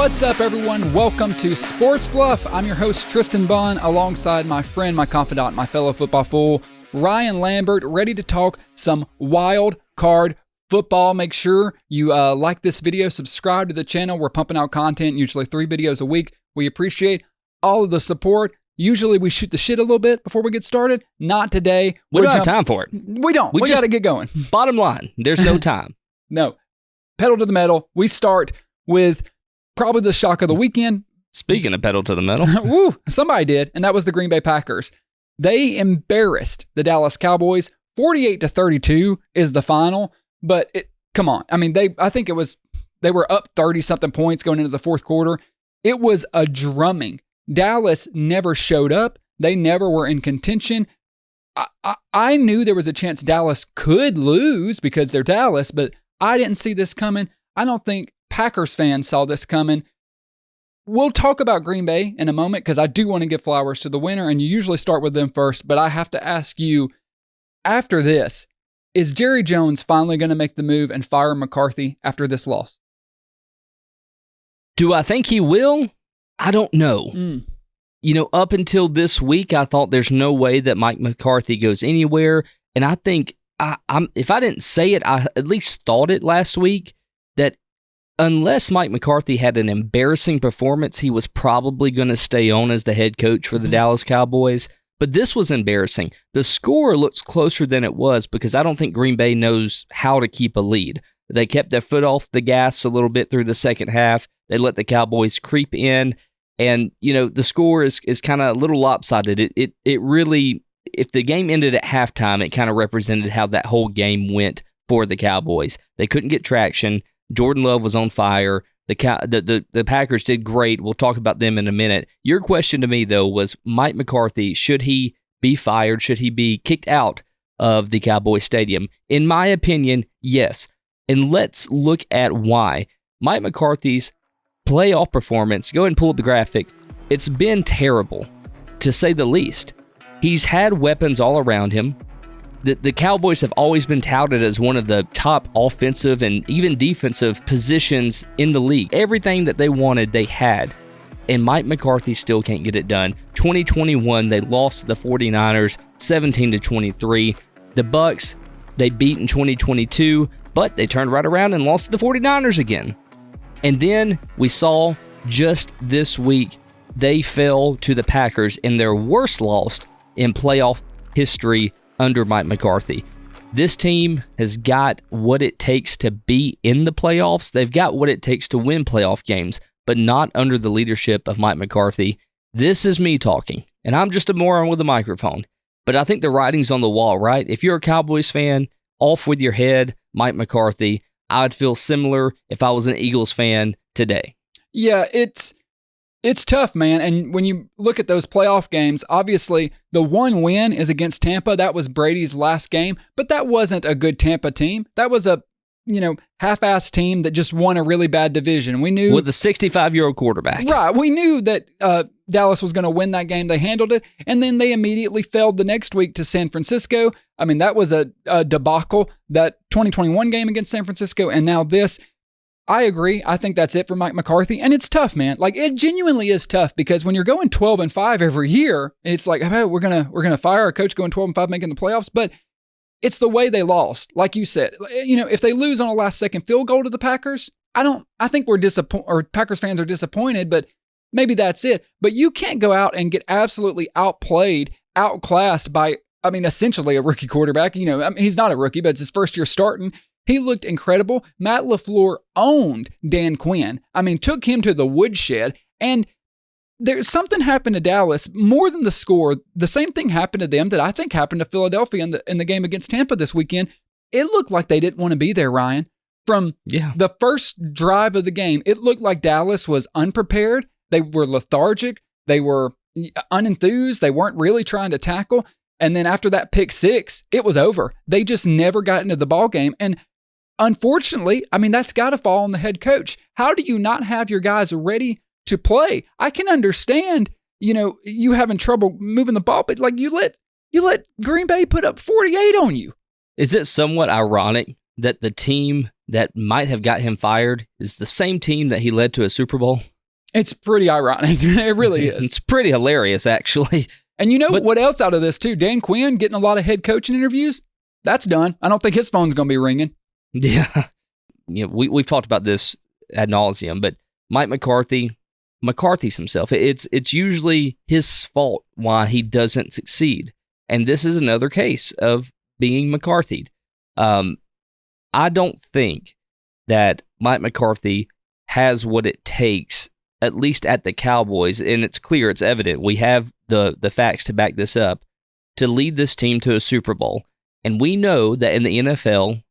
What's up, everyone? Welcome to Sports Bluff. I'm your host, Tristan Bunn, alongside my friend, my confidant, my fellow football fool, Ryan Lambert, ready to talk some wild card football. Make sure you like this video, subscribe to the channel. We're pumping out content, usually 3 videos a week. We appreciate all of the support. Usually we shoot the shit a little bit before we get started. Not today. We don't have time for it. We don't. We got to get going. Bottom line, there's no time. No. Pedal to the metal. We start with probably the shock of the weekend. Speaking of pedal to the metal. Woo, somebody did, and that was the Green Bay Packers. They embarrassed the Dallas Cowboys. 48-32 is the final, but come on. I mean, I think they were up 30-something points going into the fourth quarter. It was a drumming. Dallas never showed up. They never were in contention. I knew there was a chance Dallas could lose because they're Dallas, but I didn't see this coming. I don't think Packers fans saw this coming. We'll talk about Green Bay in a moment because I do want to give flowers to the winner, and you usually start with them first, but I have to ask you, after this, is Jerry Jones finally going to make the move and fire McCarthy after this loss? Do I think he will? I don't know. You know, up until this week, I thought there's no way that Mike McCarthy goes anywhere, and I think, if I didn't say it, I at least thought it last week, that unless Mike McCarthy had an embarrassing performance, he was probably going to stay on as the head coach for the Dallas Cowboys. But this was embarrassing. The score looks closer than it was because I don't think Green Bay knows how to keep a lead. They kept their foot off the gas a little bit through the second half. They let the Cowboys creep in. And, you know, the score is kind of a little lopsided. It really, if the game ended at halftime, it kind of represented how that whole game went for the Cowboys. They couldn't get traction. Jordan Love was on fire. The Packers did great. We'll talk about them in a minute. Your question to me, though, was Mike McCarthy, should he be fired? Should he be kicked out of the Cowboys Stadium? In my opinion, yes. And let's look at why. Mike McCarthy's playoff performance, go ahead and pull up the graphic. It's been terrible, to say the least. He's had weapons all around him. The Cowboys have always been touted as one of the top offensive and even defensive positions in the league. Everything that they wanted, they had. And Mike McCarthy still can't get it done. 2021, they lost to the 49ers 17-23. The Bucs, they beat in 2022, but they turned right around and lost to the 49ers again. And then we saw just this week, they fell to the Packers in their worst loss in playoff history under Mike McCarthy. This team has got what it takes to be in the playoffs. They've got what it takes to win playoff games, but not under the leadership of Mike McCarthy. This is me talking, and I'm just a moron with a microphone. But I think the writing's on the wall, right? If you're a Cowboys fan, off with your head, Mike McCarthy. I'd feel similar if I was an Eagles fan today. Yeah, it's tough, man. And when you look at those playoff games, obviously the one win is against Tampa. That was Brady's last game, but that wasn't a good Tampa team. That was a, half-assed team that just won a really bad division. We knew with a 65-year-old quarterback. Right. We knew that Dallas was going to win that game. They handled it, and then they immediately failed the next week to San Francisco. I mean, that was a debacle, that 2021 game against San Francisco, and now this. I agree. I think that's it for Mike McCarthy. And it's tough, man. Like, it genuinely is tough because when you're going 12-5 every year, it's like, hey, we're gonna fire a coach going 12-5 making the playoffs. But it's the way they lost. Like you said, if they lose on a last-second field goal to the Packers, I think we're disappointed, or Packers fans are disappointed, but maybe that's it. But you can't go out and get absolutely outplayed, outclassed by, essentially a rookie quarterback. He's not a rookie, but it's his first year starting. He looked incredible. Matt LaFleur owned Dan Quinn. Took him to the woodshed. And there's something happened to Dallas more than the score. The same thing happened to them that I think happened to Philadelphia in the game against Tampa this weekend. It looked like they didn't want to be there, Ryan. From the first drive of the game, it looked like Dallas was unprepared. They were lethargic. They were unenthused. They weren't really trying to tackle. And then after that pick six, it was over. They just never got into the ball game. And unfortunately, that's got to fall on the head coach. How do you not have your guys ready to play? I can understand, you having trouble moving the ball, but you let Green Bay put up 48 on you. Is it somewhat ironic that the team that might have got him fired is the same team that he led to a Super Bowl? It's pretty ironic. It really is. It's pretty hilarious, actually. And what else out of this, too? Dan Quinn getting a lot of head coaching interviews. That's done. I don't think his phone's going to be ringing. Yeah. We've talked about this ad nauseum, but Mike McCarthy's himself. It's usually his fault why he doesn't succeed. And this is another case of being McCarthy'd. I don't think that Mike McCarthy has what it takes, at least at the Cowboys, and it's clear, it's evident. We have the facts to back this up, to lead this team to a Super Bowl. And we know that in the NFL,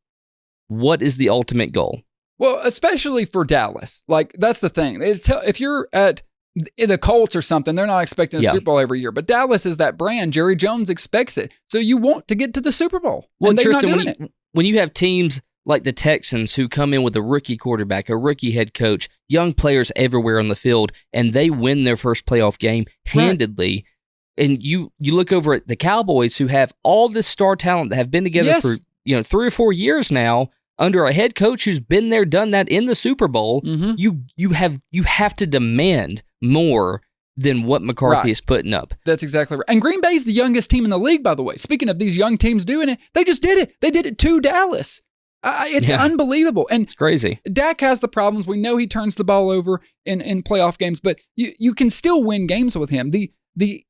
what is the ultimate goal? Well, especially for Dallas. Like, that's the thing. If you're at the Colts or something, they're not expecting a Super Bowl every year. But Dallas is that brand. Jerry Jones expects it. So you want to get to the Super Bowl. Well, and they're Tristan, not doing it. When you have teams like the Texans who come in with a rookie quarterback, a rookie head coach, young players everywhere on the field, and they win their first playoff game handedly, and you look over at the Cowboys who have all this star talent that have been together for 3 or 4 years now, under a head coach who's been there, done that in the Super Bowl, you have to demand more than what McCarthy is putting up. That's exactly right. And Green Bay's the youngest team in the league, by the way. Speaking of these young teams doing it, they just did it. They did it to Dallas. It's unbelievable. And it's crazy. Dak has the problems. We know he turns the ball over in playoff games, but you can still win games with him. The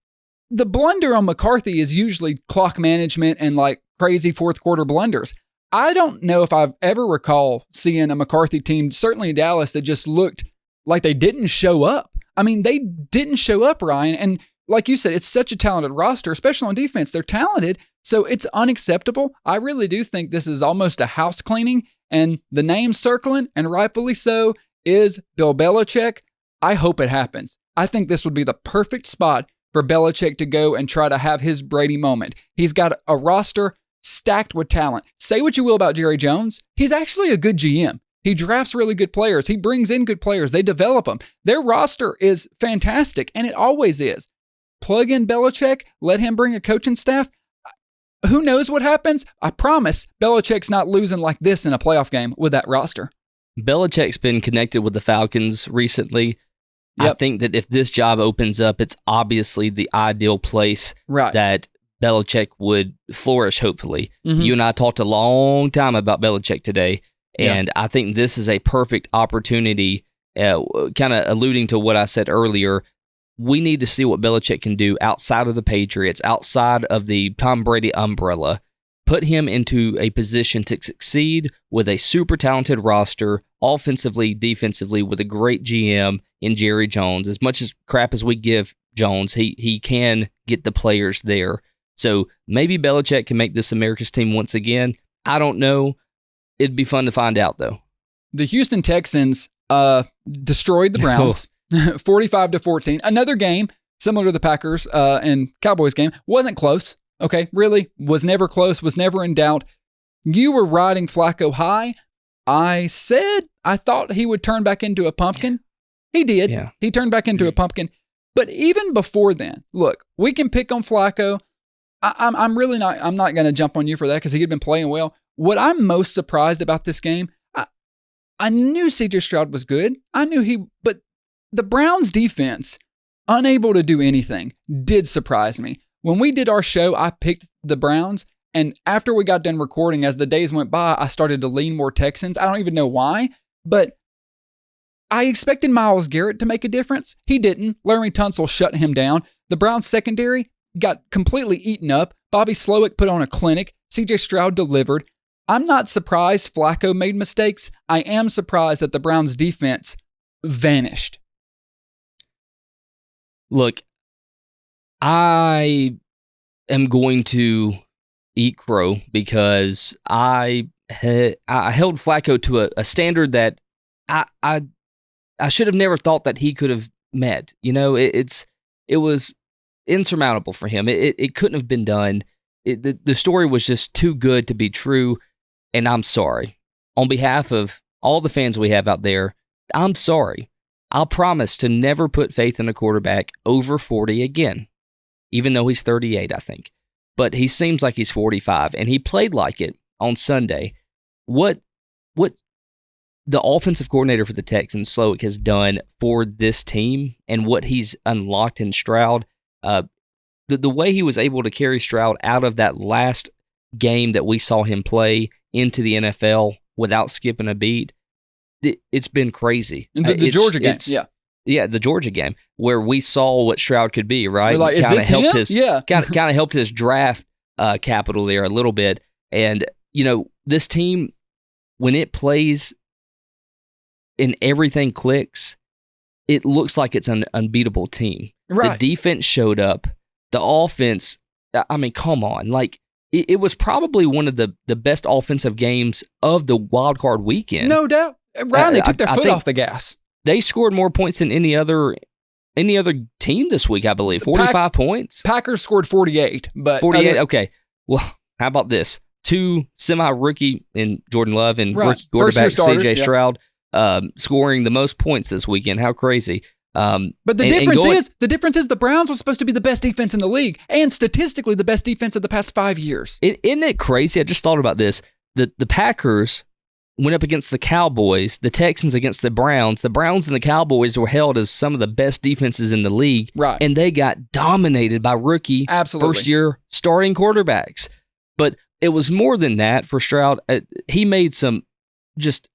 blunder on McCarthy is usually clock management and like crazy fourth quarter blunders. I don't know if I've ever recall seeing a McCarthy team, certainly in Dallas, that just looked like they didn't show up. I mean, they didn't show up, Ryan. And like you said, it's such a talented roster, especially on defense. They're talented, so it's unacceptable. I really do think this is almost a house cleaning, and the name circling, and rightfully so, is Bill Belichick. I hope it happens. I think this would be the perfect spot for Belichick to go and try to have his Brady moment. He's got a roster stacked with talent. Say what you will about Jerry Jones, he's actually a good GM. He drafts really good players. He brings in good players. They develop them. Their roster is fantastic, and it always is. Plug in Belichick, let him bring a coaching staff. Who knows what happens? I promise Belichick's not losing like this in a playoff game with that roster. Belichick's been connected with the Falcons recently. Yep. I think that if this job opens up, it's obviously the ideal place that Belichick would flourish, hopefully. You and I talked a long time about Belichick today, and I think this is a perfect opportunity, kind of alluding to what I said earlier. We need to see what Belichick can do outside of the Patriots, outside of the Tom Brady umbrella. Put him into a position to succeed with a super talented roster, offensively, defensively, with a great GM in Jerry Jones. As much as crap as we give Jones, he can get the players there. So maybe Belichick can make this America's team once again. I don't know. It'd be fun to find out, though. The Houston Texans destroyed the Browns 45-14. Another game similar to the Packers and Cowboys game. Wasn't close. Okay, really was never close, was never in doubt. You were riding Flacco high. I said I thought he would turn back into a pumpkin. He did. Yeah. He turned back into a pumpkin. But even before then, look, we can pick on Flacco. I'm really not. I'm not going to jump on you for that because he had been playing well. What I'm most surprised about this game, I knew C.J. Stroud was good. I knew but the Browns defense, unable to do anything, did surprise me. When we did our show, I picked the Browns, and after we got done recording, as the days went by, I started to lean more Texans. I don't even know why, but I expected Myles Garrett to make a difference. He didn't. Larry Tunsil shut him down. The Browns secondary got completely eaten up. Bobby Slowick put on a clinic. C.J. Stroud delivered. I'm not surprised Flacco made mistakes. I am surprised that the Browns defense vanished. Look, I am going to eat crow because I held Flacco to a standard that I should have never thought that he could have met. You know, it was insurmountable for him. It couldn't have been done. The story was just too good to be true, and I'm sorry. On behalf of all the fans we have out there, I'm sorry. I'll promise to never put faith in a quarterback over 40 again, even though he's 38, I think. But he seems like he's 45, and he played like it on Sunday. What the offensive coordinator for the Texans, Slowick, has done for this team and what he's unlocked in Stroud, the way he was able to carry Stroud out of that last game that we saw him play into the NFL without skipping a beat, it's been crazy. The Georgia game, Yeah, the Georgia game, where we saw what Stroud could be, right? Like, is this him? Yeah. Kind of helped his draft capital there a little bit. And, this team, when it plays and everything clicks, it looks like it's an unbeatable team. Right. The defense showed up. The offense, I mean, come on. Like, it was probably one of the best offensive games of the wild card weekend. No doubt. Ryan, they took their foot off the gas. They scored more points than any other team this week, I believe. 45 points. Packers scored 48. But 48, okay. Well, how about this? 2 semi-rookie in Jordan Love and rookie quarterback C.J. Stroud scoring the most points this weekend. How crazy. But the difference is the Browns were supposed to be the best defense in the league and statistically the best defense of the past 5 years. Isn't it crazy? I just thought about this. The Packers went up against the Cowboys, the Texans against the Browns. The Browns and the Cowboys were held as some of the best defenses in the league. Right. And they got dominated by rookie first-year starting quarterbacks. But it was more than that for Stroud. He made some just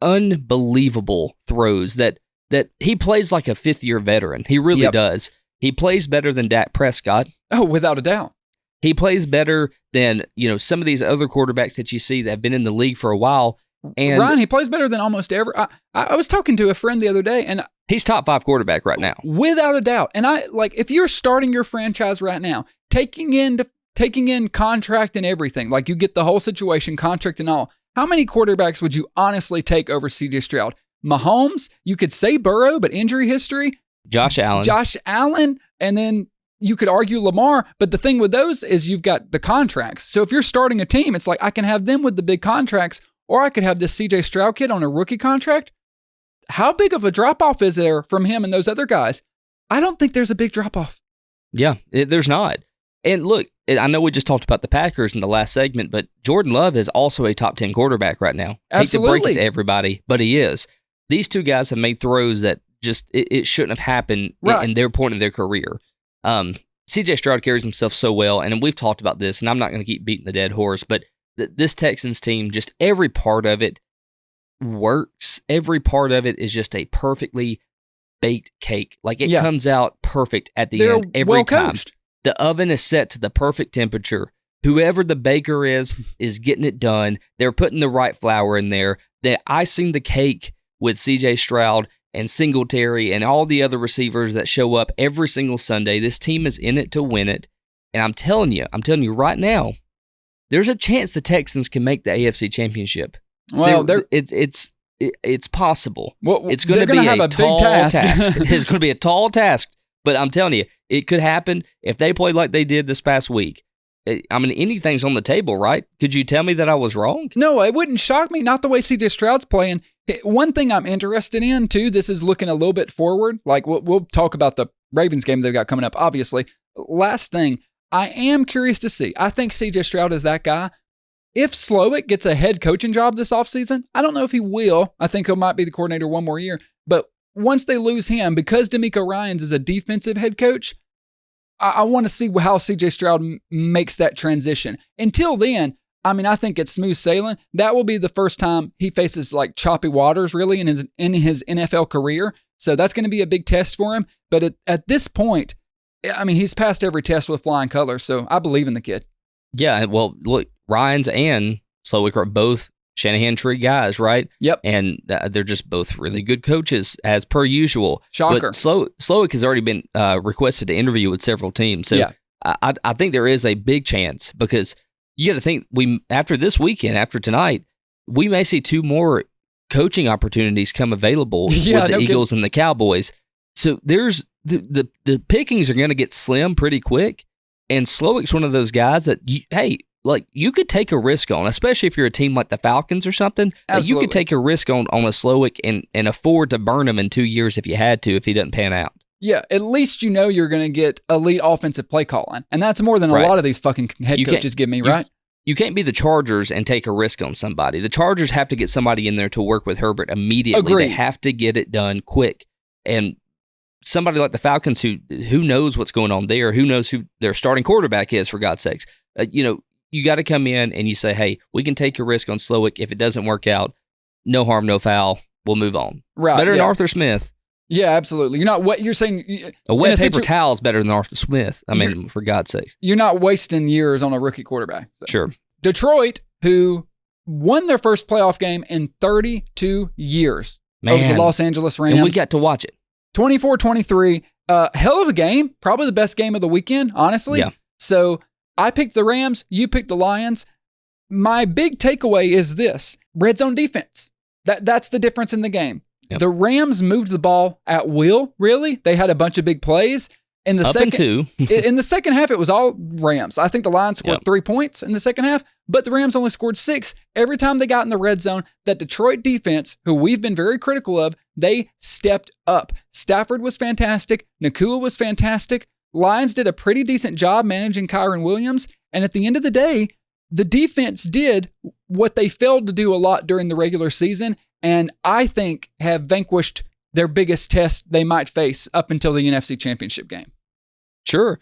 unbelievable throws that he plays like a fifth-year veteran. He really does. He plays better than Dak Prescott. Oh, without a doubt. He plays better than, some of these other quarterbacks that you see that have been in the league for a while. And Ryan, he plays better than almost every. I was talking to a friend the other day, and he's top 5 quarterback right now, without a doubt. And if you're starting your franchise right now, taking in contract and everything, like you get the whole situation, contract and all. How many quarterbacks would you honestly take over C.J. Stroud? Mahomes, you could say Burrow, but injury history. Josh Allen, and then you could argue Lamar, but the thing with those is you've got the contracts. So if you're starting a team, it's like I can have them with the big contracts, or I could have this C.J. Stroud kid on a rookie contract. How big of a drop-off is there from him and those other guys? I don't think there's a big drop-off. Yeah, there's not. And look, I know we just talked about the Packers in the last segment, but Jordan Love is also a top 10 quarterback right now. Absolutely. Hate to break it to everybody, but he is. These two guys have made throws that just it shouldn't have happened in their point of their career. C.J. Stroud carries himself so well, and we've talked about this, and I'm not going to keep beating the dead horse, but this Texans team, just every part of it works. Every part of it is just a perfectly baked cake. Like, it comes out perfect at the end every time. The oven is set to the perfect temperature. Whoever the baker is getting it done. They're putting the right flour in there. They're icing the cake with C.J. Stroud and Singletary and all the other receivers that show up every single Sunday. This team is in it to win it. And I'm telling you right now, there's a chance the Texans can make the AFC Championship. Well, it's possible. Well, it's going to be a tall big task. It's going to be a tall task. But I'm telling you, it could happen if they play like they did this past week. I mean, anything's on the table, right? Could you tell me that I was wrong? No, it wouldn't shock me. Not the way C.J. Stroud's playing. One thing I'm interested in, too, this is looking a little bit forward. Like, we'll talk about the Ravens game they've got coming up, obviously. Last thing, I am curious to see. I think C.J. Stroud is that guy. If Slowick gets a head coaching job this offseason, I don't know if he will. I think he might be the coordinator one more year. But once they lose him, because DeMeco Ryans is a defensive head coach, I want to see how C.J. Stroud makes that transition. Until then, I mean, I think it's smooth sailing. That will be the first time he faces like choppy waters, really, in his NFL career. So that's going to be a big test for him. But at this point, I mean, he's passed every test with flying colors. So I believe in the kid. Yeah, well, look, Ryans and Slowick are both Shanahan tree guys, right? Yep. And they're just both really good coaches, as per usual. Shocker. But Slowick has already been requested to interview with several teams. So yeah. I think there is a big chance, because you got to think, after this weekend, after tonight, we may see 2 more coaching opportunities come available with the Eagles and the Cowboys. So there's the pickings are going to get slim pretty quick. And Slowick's one of those guys that, you could take a risk on, especially if you're a team like the Falcons or something. You could take a risk on a Slowick and afford to burn him in 2 years if you had to, if he doesn't pan out. Yeah, at least you're going to get elite offensive play calling. And that's more than a lot of these fucking head coaches give me, right? you can't be the Chargers and take a risk on somebody. The Chargers have to get somebody in there to work with Herbert immediately. Agreed. They have to get it done quick. And somebody like the Falcons, who knows what's going on there, who knows who their starting quarterback is, for God's sakes. You got to come in and you say, hey, we can take a risk on Slowick. If it doesn't work out, no harm, no foul. We'll move on. Right, Better than Arthur Smith. Yeah, absolutely. You're not what you're saying. A wet paper towel is better than Arthur Smith. I mean, for God's sakes. You're not wasting years on a rookie quarterback. So. Sure. Detroit, who won their first playoff game in 32 years over the Los Angeles Rams. And we got to watch it. 24-23. Hell of a game. Probably the best game of the weekend, honestly. Yeah. So I picked the Rams. You picked the Lions. My big takeaway is this. Red zone defense. That's the difference in the game. Yep. The Rams moved the ball at will, really. They had a bunch of big plays. In the second half, it was all Rams. I think the Lions scored 3 points in the second half, but the Rams only scored 6. Every time they got in the red zone, that Detroit defense, who we've been very critical of, they stepped up. Stafford was fantastic. Nakua was fantastic. Lions did a pretty decent job managing Kyron Williams. And at the end of the day, the defense did what they failed to do a lot during the regular season, and I think have vanquished their biggest test they might face up until the NFC Championship game. Sure.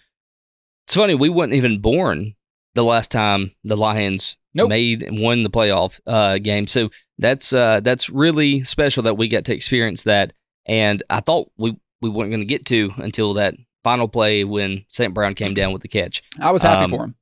It's funny, we weren't even born the last time the Lions made and won the playoff game. So that's really special that we got to experience that. And I thought we weren't going to get to until that final play when St. Brown came down with the catch. I was happy for him.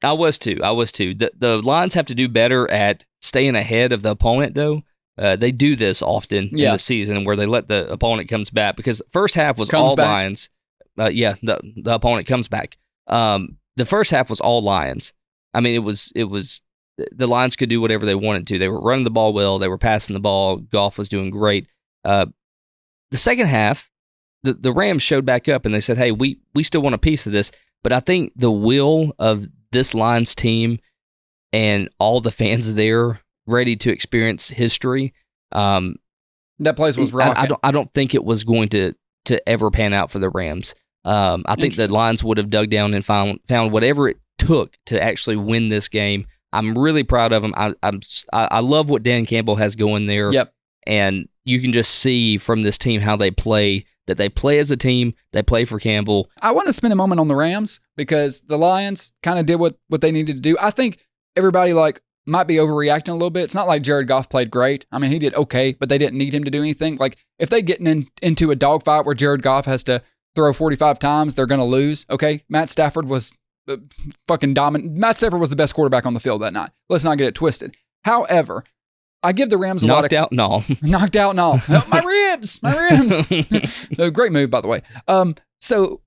I was too. The Lions have to do better at staying ahead of the opponent, though. They do this often in the season where they let the opponent comes back, because first half was all Lions. The opponent comes back. The first half was all Lions. I mean, it was the Lions could do whatever they wanted to. They were running the ball well. They were passing the ball. Goff was doing great. The second half, the Rams showed back up and they said, hey, we still want a piece of this. But I think the will of this Lions team and all the fans there ready to experience history. That place was rocking. I don't think it was going to ever pan out for the Rams. I think the Lions would have dug down and found whatever it took to actually win this game. I'm really proud of them. I love what Dan Campbell has going there. Yep. And you can just see from this team how they play, that they play as a team, they play for Campbell. I want to spend a moment on the Rams because the Lions kind of did what they needed to do. I think everybody might be overreacting a little bit. It's not like Jared Goff played great. I mean, he did okay, but they didn't need him to do anything. Like, if they get into a dogfight where Jared Goff has to throw 45 times, they're going to lose. Okay, Matt Stafford was fucking dominant. Matt Stafford was the best quarterback on the field that night. Let's not get it twisted. However, I give the Rams knocked out and all. Knocked out and all. Oh, my ribs. Great move, by the way. So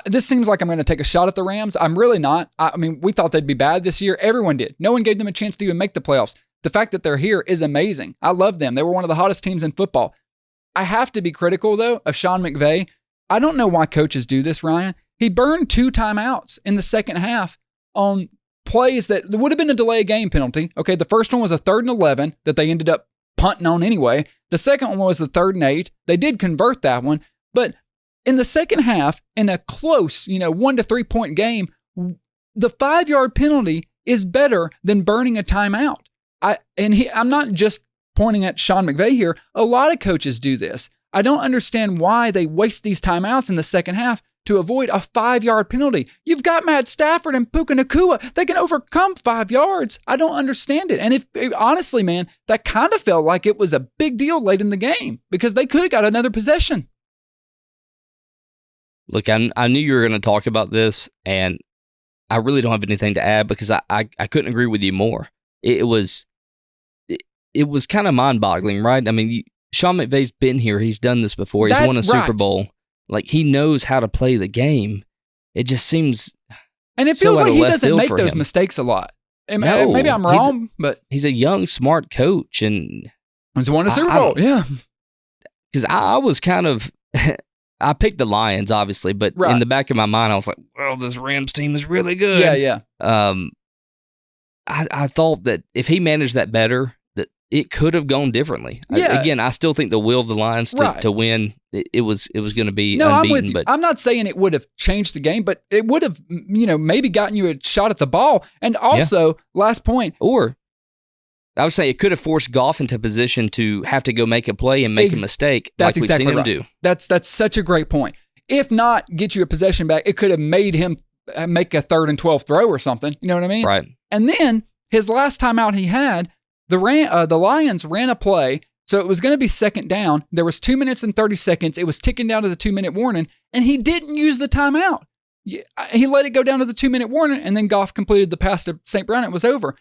this seems like I'm going to take a shot at the Rams. I'm really not. I mean, we thought they'd be bad this year. Everyone did. No one gave them a chance to even make the playoffs. The fact that they're here is amazing. I love them. They were one of the hottest teams in football. I have to be critical, though, of Sean McVay. I don't know why coaches do this, Ryan. He burned 2 timeouts in the second half on plays that would have been a delay of game penalty. Okay, the first one was a 3rd and 11 that they ended up punting on anyway. The second one was the 3rd and 8. They did convert that one, but in the second half, in a close, 1 to 3 point game, the 5-yard penalty is better than burning a timeout. I'm not just pointing at Sean McVay here. A lot of coaches do this. I don't understand why they waste these timeouts in the second half to avoid a 5-yard penalty. You've got Matt Stafford and Puka Nacua. They can overcome 5 yards. I don't understand it. And honestly, man, that kind of felt like it was a big deal late in the game because they could have got another possession. Look, I knew you were going to talk about this, and I really don't have anything to add because I couldn't agree with you more. It was kind of mind-boggling, right? I mean, Sean McVay's been here. He's done this before. He's won a Super Bowl. Like, he knows how to play the game. It just seems and it feels like he doesn't make those mistakes a lot. No, maybe I'm wrong, but he's a young, smart coach, and he's won a Super Bowl. Yeah, because I was kind of I picked the Lions, obviously, but in the back of my mind, I was like, "Well, this Rams team is really good." Yeah. I thought that if he managed that better, that it could have gone differently. Yeah. Again, I still think the will of the Lions to win, it was going to be no, unbeaten. I'm with you. But I'm not saying it would have changed the game, but it would have, maybe gotten you a shot at the ball. And also, last point. Or I would say it could have forced Goff into a position to have to go make a play and make a mistake that's like exactly we've seen right. him do. That's such a great point. If not, get you a possession back, it could have made him make a 3rd and 12 throw or something. You know what I mean? Right. And then his last time out he had, the Lions ran a play, so it was going to be 2nd down. There was 2 minutes and 30 seconds. It was ticking down to the 2-minute warning, and he didn't use the timeout. He let it go down to the 2-minute warning, and then Goff completed the pass to St. Brown. It was over.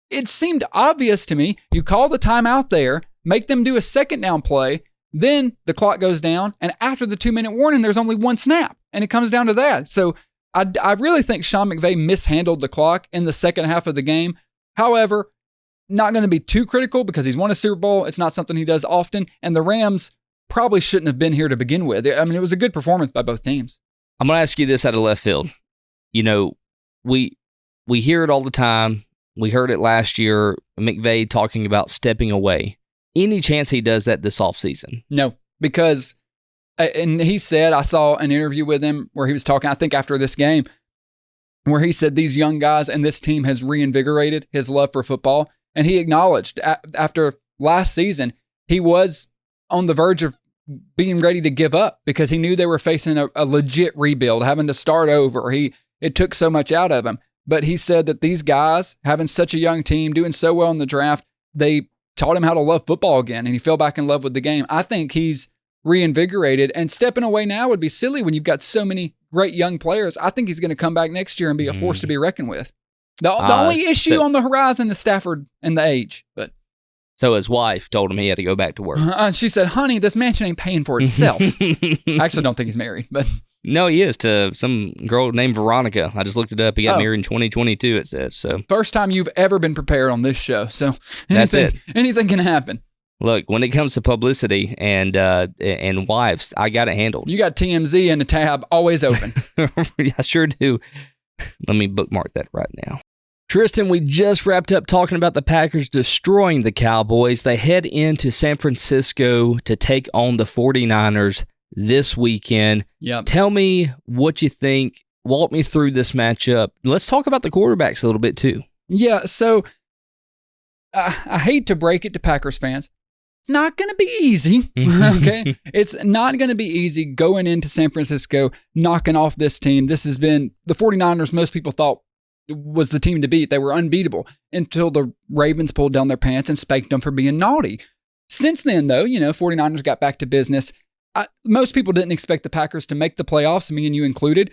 It seemed obvious to me. You call the timeout there, make them do a 2nd down play, then the clock goes down, and after the 2-minute warning, there's only 1 snap, and it comes down to that. So I really think Sean McVay mishandled the clock in the second half of the game. However, not going to be too critical because he's won a Super Bowl. It's not something he does often, and the Rams probably shouldn't have been here to begin with. I mean, it was a good performance by both teams. I'm going to ask you this out of left field. We hear it all the time. We heard it last year, McVay talking about stepping away. Any chance he does that this offseason? No, because, and he said, I saw an interview with him where he was talking, I think after this game, where he said these young guys and this team has reinvigorated his love for football. And he acknowledged after last season, he was on the verge of being ready to give up because he knew they were facing a legit rebuild, having to start over. It took so much out of him. But he said that these guys, having such a young team, doing so well in the draft, they taught him how to love football again, and he fell back in love with the game. I think he's reinvigorated, and stepping away now would be silly when you've got so many great young players. I think he's going to come back next year and be a force to be reckoned with. The only issue on the horizon is Stafford and the age. But so his wife told him he had to go back to work. She said, honey, this mansion ain't paying for itself. I actually don't think he's married. But no, he is, to some girl named Veronica. I just looked it up. He got married in 2022, it says. So first time you've ever been prepared on this show. So that's it. Anything can happen. Look, when it comes to publicity and wives, I got it handled. You got TMZ and a tab always open. I sure do. Let me bookmark that right now. Tristan, we just wrapped up talking about the Packers destroying the Cowboys. They head into San Francisco to take on the 49ers this weekend. Yep. Tell me what you think. Walk me through this matchup. Let's talk about the quarterbacks a little bit too. Yeah, so I hate to break it to Packers fans. It's not going to be easy, okay? It's not going to be easy going into San Francisco, knocking off this team. This has been the 49ers, most people thought was the team to beat. They were unbeatable until the Ravens pulled down their pants and spanked them for being naughty. Since then, though, 49ers got back to business. Most people didn't expect the Packers to make the playoffs, me and you included.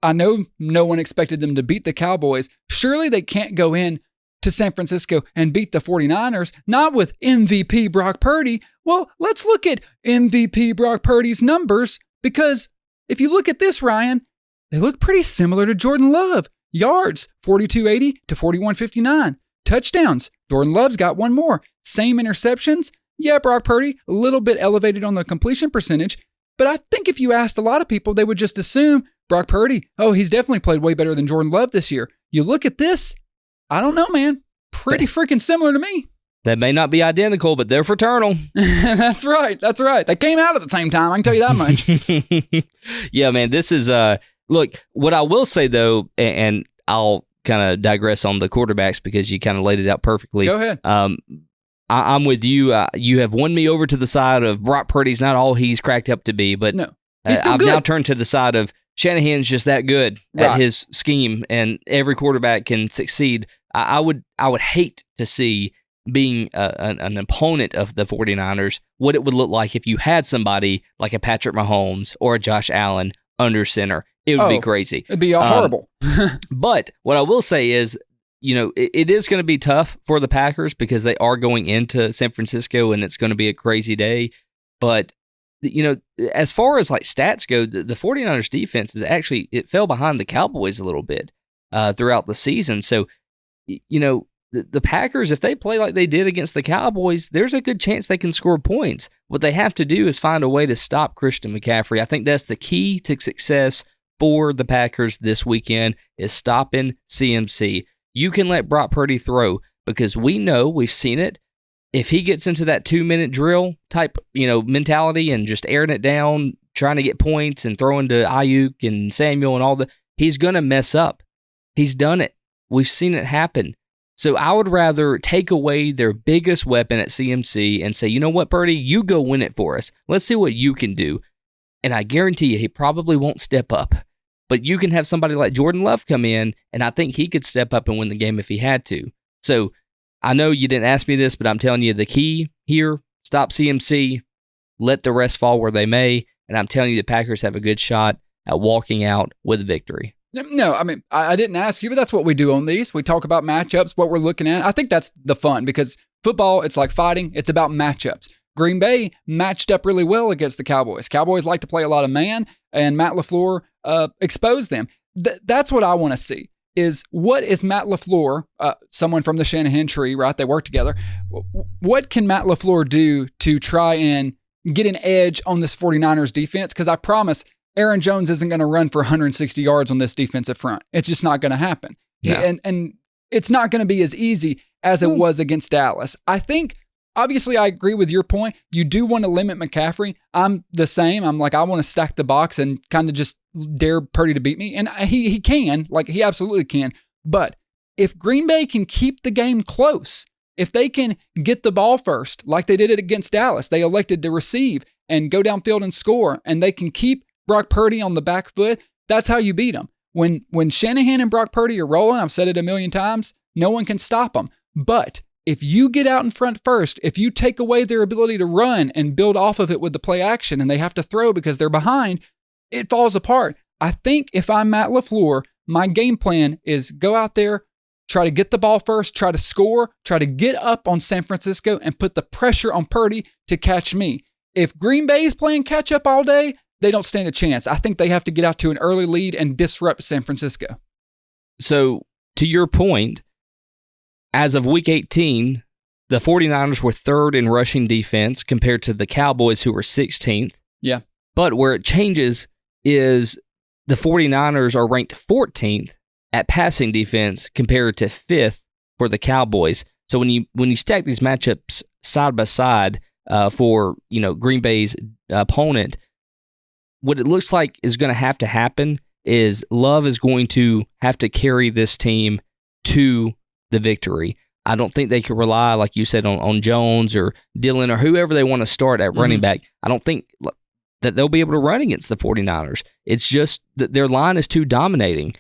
I know no one expected them to beat the Cowboys. Surely they can't go in to San Francisco and beat the 49ers, not with MVP Brock Purdy. Well, let's look at MVP Brock Purdy's numbers, because if you look at this, Ryan, they look pretty similar to Jordan Love. Yards, 4,280 to 4,159. Touchdowns, Jordan Love's got one more. Same interceptions. Yeah, Brock Purdy, a little bit elevated on the completion percentage, but I think if you asked a lot of people, they would just assume Brock Purdy, he's definitely played way better than Jordan Love this year. You look at this, I don't know, man. Pretty freaking similar to me. That may not be identical, but they're fraternal. That's right. They came out at the same time, I can tell you that much. Yeah, man, this is... Look, what I will say, though, and I'll kind of digress on the quarterbacks because you kind of laid it out perfectly. Go ahead. I'm with you. You have won me over to the side of Brock Purdy's not all he's cracked up to be, but no, he's still I've good. now turned to the side of Shanahan's just that good at his scheme, and every quarterback can succeed. I would hate to see, being an opponent of the 49ers, what it would look like if you had somebody like a Patrick Mahomes or a Josh Allen under center. It would be crazy. It'd be horrible. But what I will say is, it is going to be tough for the Packers because they are going into San Francisco and it's going to be a crazy day. But, as far as like stats go, the 49ers defense it fell behind the Cowboys a little bit throughout the season. So, the Packers, if they play like they did against the Cowboys, there's a good chance they can score points. What they have to do is find a way to stop Christian McCaffrey. I think that's the key to success for the Packers this weekend, is stopping CMC. You can let Brock Purdy throw because we know, we've seen it, if he gets into that 2-minute drill type, mentality and just airing it down, trying to get points and throwing to Ayuk and Samuel and he's going to mess up. He's done it. We've seen it happen. So I would rather take away their biggest weapon at CMC and say, you know what, Purdy, you go win it for us. Let's see what you can do. And I guarantee you, he probably won't step up. But you can have somebody like Jordan Love come in, and I think he could step up and win the game if he had to. So I know you didn't ask me this, but I'm telling you the key here, stop CMC, let the rest fall where they may, and I'm telling you the Packers have a good shot at walking out with victory. No, I mean, I didn't ask you, but that's what we do on these. We talk about matchups, what we're looking at. I think that's the fun because football, it's like fighting. It's about matchups. Green Bay matched up really well against the Cowboys. Cowboys like to play a lot of man, and Matt LaFleur exposed them. That's what I want to see is what is Matt LaFleur, someone from the Shanahan tree, right? They work together. What can Matt LaFleur do to try and get an edge on this 49ers defense? Because I promise Aaron Jones isn't going to run for 160 yards on this defensive front. It's just not going to happen. No. And it's not going to be as easy as it was against Dallas. I think, obviously, I agree with your point. You do want to limit McCaffrey. I'm the same. I'm like, I want to stack the box and kind of just dare Purdy to beat me. And he can. Like, he absolutely can. But if Green Bay can keep the game close, if they can get the ball first, like they did it against Dallas, they elected to receive and go downfield and score, and they can keep Brock Purdy on the back foot, that's how you beat them. When Shanahan and Brock Purdy are rolling, I've said it a million times, no one can stop them. But if you get out in front first, if you take away their ability to run and build off of it with the play action and they have to throw because they're behind, it falls apart. I think if I'm Matt LaFleur, my game plan is go out there, try to get the ball first, try to score, try to get up on San Francisco and put the pressure on Purdy to catch me. If Green Bay is playing catch up all day, they don't stand a chance. I think they have to get out to an early lead and disrupt San Francisco. So, to your point, as of Week 18, the 49ers were third in rushing defense compared to the Cowboys, who were 16th. Yeah. But where it changes is the 49ers are ranked 14th at passing defense compared to 5th for the Cowboys. So when you stack these matchups side by side for Green Bay's opponent, what it looks like is going to happen is Love is going to have to carry this team to the victory. I don't think they can rely, like you said, on Jones or Dillon or whoever they want to start at running back. I don't think that they'll be able to run against the 49ers. It's just that their line is too dominating.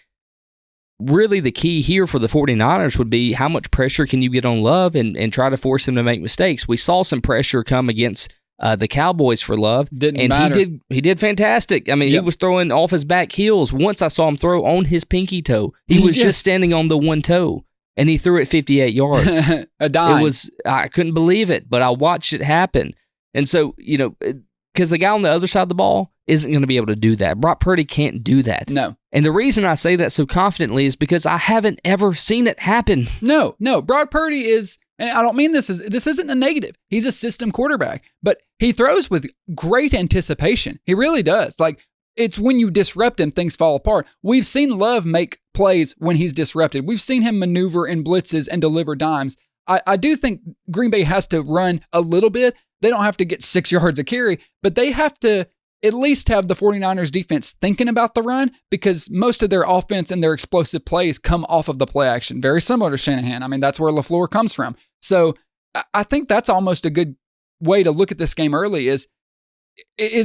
Really, the key here for the 49ers would be how much pressure can you get on Love and try to force him to make mistakes. We saw some pressure come against the Cowboys for Love. Didn't matter. He did fantastic. I mean, He was throwing off his back heels. Once I saw him throw on his pinky toe. He was just standing on the one toe, and he threw it 58 yards. A dime. I couldn't believe it, but I watched it happen. And so, because the guy on the other side of the ball isn't going to be able to do that. Brock Purdy can't do that. No. And the reason I say that so confidently is because I haven't ever seen it happen. No. Brock Purdy is, and I don't mean this isn't a negative. He's a system quarterback, but he throws with great anticipation. He really does. Like, it's when you disrupt him, things fall apart. We've seen Love make plays when he's disrupted. We've seen him maneuver in blitzes and deliver dimes. I do think Green Bay has to run a little bit. They don't have to get 6 yards a carry, but they have to at least have the 49ers defense thinking about the run because most of their offense and their explosive plays come off of the play action. Very similar to Shanahan. I mean, that's where LaFleur comes from. So I think that's almost a good way to look at this game early is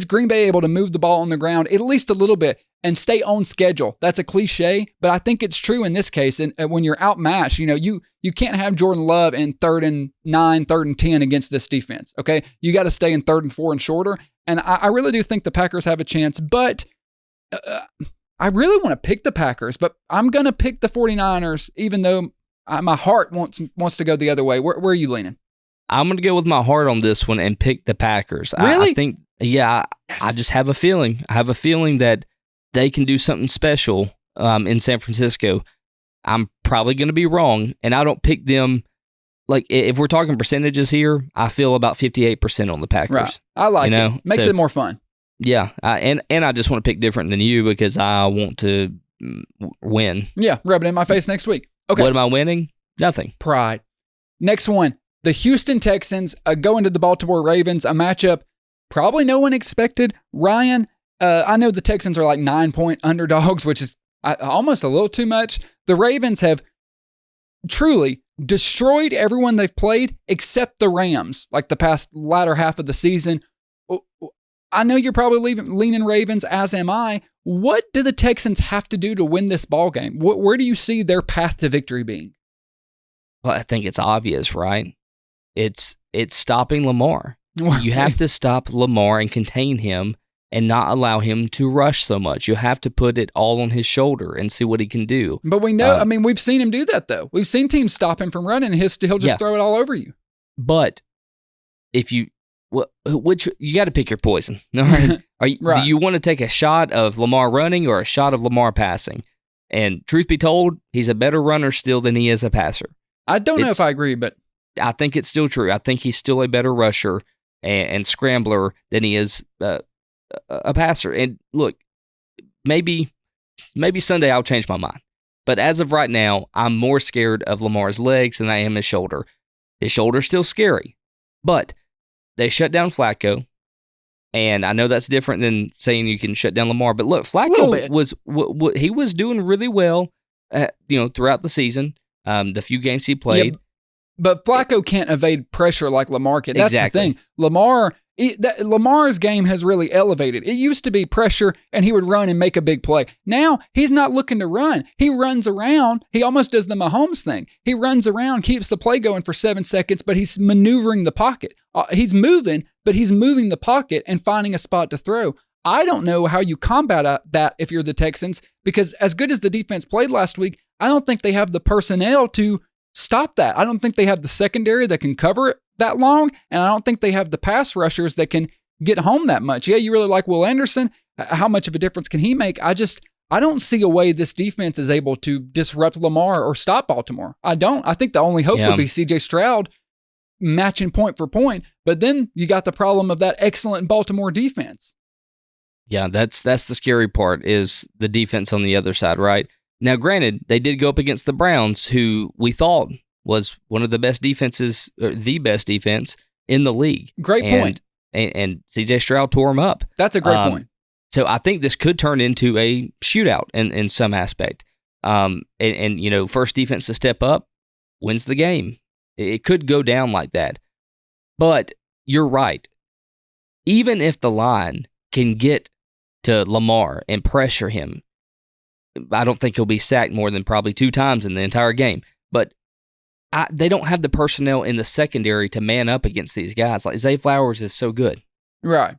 Green Bay able to move the ball on the ground at least a little bit and stay on schedule? That's a cliche, but I think it's true in this case. And when you're outmatched, you can't have Jordan Love in 3rd and 9, 3rd and 10 against this defense, okay? You got to stay in 3rd and 4 and shorter. And I really do think the Packers have a chance, but I really want to pick the Packers, but I'm going to pick the 49ers, even though my heart wants to go the other way. Where are you leaning? I'm going to go with my heart on this one and pick the Packers. Really? I think, yes. I just have a feeling. I have a feeling that they can do something special in San Francisco. I'm probably going to be wrong, and I don't pick them. Like, if we're talking percentages here, I feel about 58% on the Packers. Right. I like it. Makes it more fun. Yeah, and I just want to pick different than you because I want to win. Yeah, rub it in my face next week. Okay. What am I winning? Nothing. Pride. Next one, the Houston Texans going to the Baltimore Ravens, a matchup probably no one expected. Ryan, I know the Texans are like 9-point underdogs, which is almost a little too much. The Ravens have truly destroyed everyone they've played except the Rams, like the past latter half of the season. I know you're probably leaning Ravens, as am I. What do the Texans have to do to win this ball game? Where do you see their path to victory being? Well, I think it's obvious, right? It's stopping Lamar. You have to stop Lamar and contain him and not allow him to rush so much. You have to put it all on his shoulder and see what he can do. But we know, we've seen him do that, though. We've seen teams stop him from running, and he'll just throw it all over you. But if you, you got to pick your poison. All right? Right. Do you want to take a shot of Lamar running or a shot of Lamar passing? And truth be told, he's a better runner still than he is a passer. I don't know if I agree, but I think it's still true. I think he's still a better rusher and scrambler than he is a passer. And look, maybe Sunday I'll change my mind. But as of right now, I'm more scared of Lamar's legs than I am his shoulder. His shoulder's still scary. But they shut down Flacco. And I know that's different than saying you can shut down Lamar. But look, Flacco he was doing really well throughout the season. The few games he played. Yeah, but Flacco can't evade pressure like Lamar can. That's exactly the thing. Lamar's game has really elevated. It used to be pressure, and he would run and make a big play. Now, he's not looking to run. He runs around. He almost does the Mahomes thing. He runs around, keeps the play going for 7 seconds, but he's maneuvering the pocket. He's moving, but he's moving the pocket and finding a spot to throw. I don't know how you combat that if you're the Texans, because as good as the defense played last week, I don't think they have the personnel to stop that. I don't think they have the secondary that can cover it that long, and I don't think they have the pass rushers that can get home that much. Yeah, you really like Will Anderson. How much of a difference can he make? I don't see a way this defense is able to disrupt Lamar or stop Baltimore. I don't. I think the only hope would be CJ Stroud matching point for point, but then you got the problem of that excellent Baltimore defense. Yeah, that's the scary part, is the defense on the other side, right? Now, granted, they did go up against the Browns, who we thought was one of the best defenses, or the best defense in the league. Great point. And CJ Stroud tore him up. That's a great point. So I think this could turn into a shootout in some aspect. And first defense to step up wins the game. It could go down like that. But you're right. Even if the line can get to Lamar and pressure him, I don't think he'll be sacked more than probably 2 times in the entire game. But they don't have the personnel in the secondary to man up against these guys. Like, Zay Flowers is so good. Right.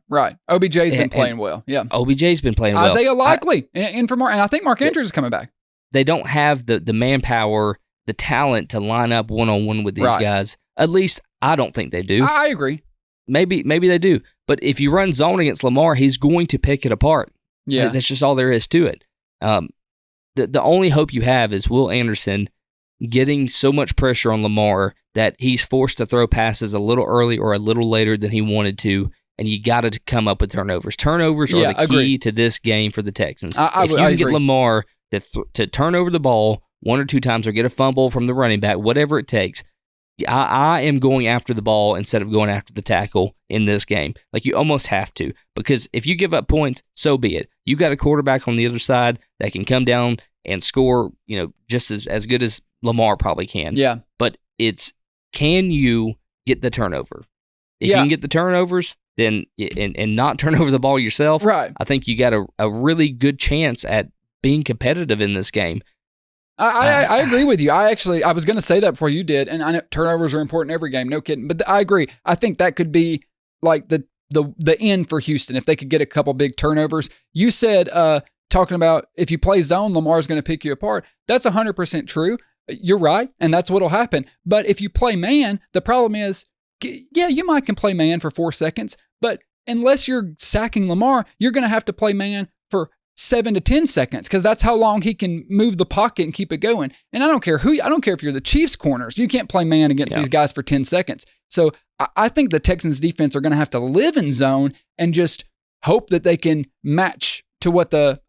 OBJ's been playing well. Yeah. OBJ's been playing well. Isaiah Likely and I think Mark Andrews is coming back. They don't have the manpower, the talent to line up one-on-one with these guys. At least I don't think they do. I agree. Maybe they do. But if you run zone against Lamar, he's going to pick it apart. Yeah. That's just all there is to it. The only hope you have is Will Anderson getting so much pressure on Lamar that he's forced to throw passes a little early or a little later than he wanted to, and you got to come up with turnovers. Turnovers are the key to this game for the Texans. If you can get Lamar to turn over the ball 1 or 2 times or get a fumble from the running back, whatever it takes, I am going after the ball instead of going after the tackle in this game. Like, you almost have to, because if you give up points, so be it. You got a quarterback on the other side that can come down and score, just as good as Lamar probably can. Yeah. But can you get the turnover? If you can get the turnovers, then and not turn over the ball yourself, right, I think you got a really good chance at being competitive in this game. I agree with you. I was going to say that before you did, and I know turnovers are important every game, no kidding. But I agree. I think that could be like the end for Houston if they could get a couple big turnovers. You said talking about if you play zone, Lamar's going to pick you apart. That's 100% true. You're right, and that's what'll happen. But if you play man, the problem is, yeah, you might can play man for 4 seconds, but unless you're sacking Lamar, you're going to have to play man for 7 to 10 seconds, because that's how long he can move the pocket and keep it going. And I don't care if you're the Chiefs corners, you can't play man against these guys for 10 seconds. So I think the Texans defense are going to have to live in zone and just hope that they can match to what the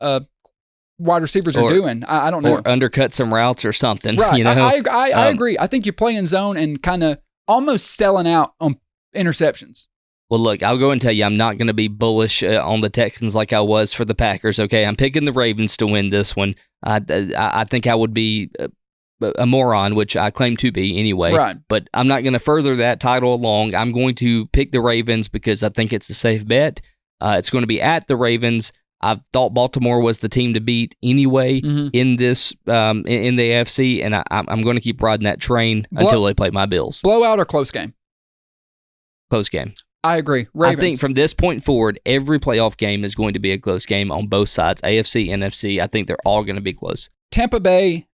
wide receivers are doing. I don't know. Or undercut some routes or something. Right. You know? I agree. I think you play in zone and kind of almost selling out on interceptions. Well, look, I'll go and tell you, I'm not going to be bullish on the Texans like I was for the Packers, okay? I'm picking the Ravens to win this one. I think I would be a moron, which I claim to be anyway. Right. But I'm not going to further that title along. I'm going to pick the Ravens because I think it's a safe bet. It's going to be at the Ravens. I thought Baltimore was the team to beat anyway in this in the AFC, and I'm going to keep riding that train until they play my Bills. Blowout or close game? Close game. I agree. Ravens. I think from this point forward, every playoff game is going to be a close game on both sides, AFC, NFC. I think they're all going to be close. Tampa Bay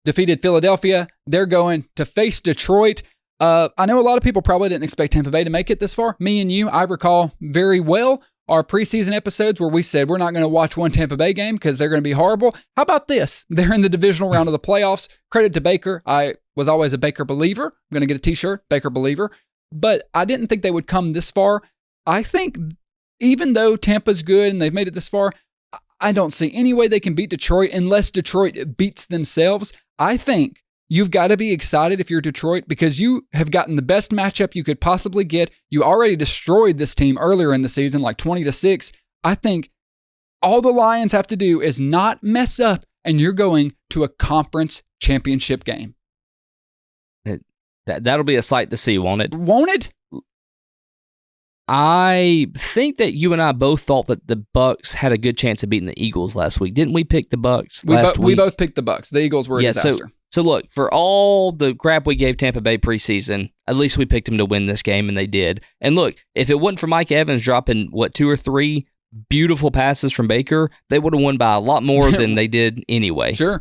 defeated Philadelphia. They're going to face Detroit. I know a lot of people probably didn't expect Tampa Bay to make it this far. Me and you, I recall very well our preseason episodes where we said we're not going to watch one Tampa Bay game because they're going to be horrible. How about this? They're in the divisional round of the playoffs. Credit to Baker. I was always a Baker believer. I'm going to get a t-shirt, Baker believer. But I didn't think they would come this far. I think even though Tampa's good and they've made it this far, I don't see any way they can beat Detroit unless Detroit beats themselves. I think you've got to be excited if you're Detroit because you have gotten the best matchup you could possibly get. You already destroyed this team earlier in the season, like 20-6. I think all the Lions have to do is not mess up, and you're going to a conference championship game. That'll be a sight to see, won't it? Won't it? I think that you and I both thought that the Bucs had a good chance of beating the Eagles last week. Didn't we pick the Bucs last week? We both picked the Bucs. The Eagles were a disaster. So look, for all the crap we gave Tampa Bay preseason, at least we picked them to win this game, and they did. And look, if it wasn't for Mike Evans dropping, 2 or 3 beautiful passes from Baker, they would have won by a lot more than they did anyway. Sure.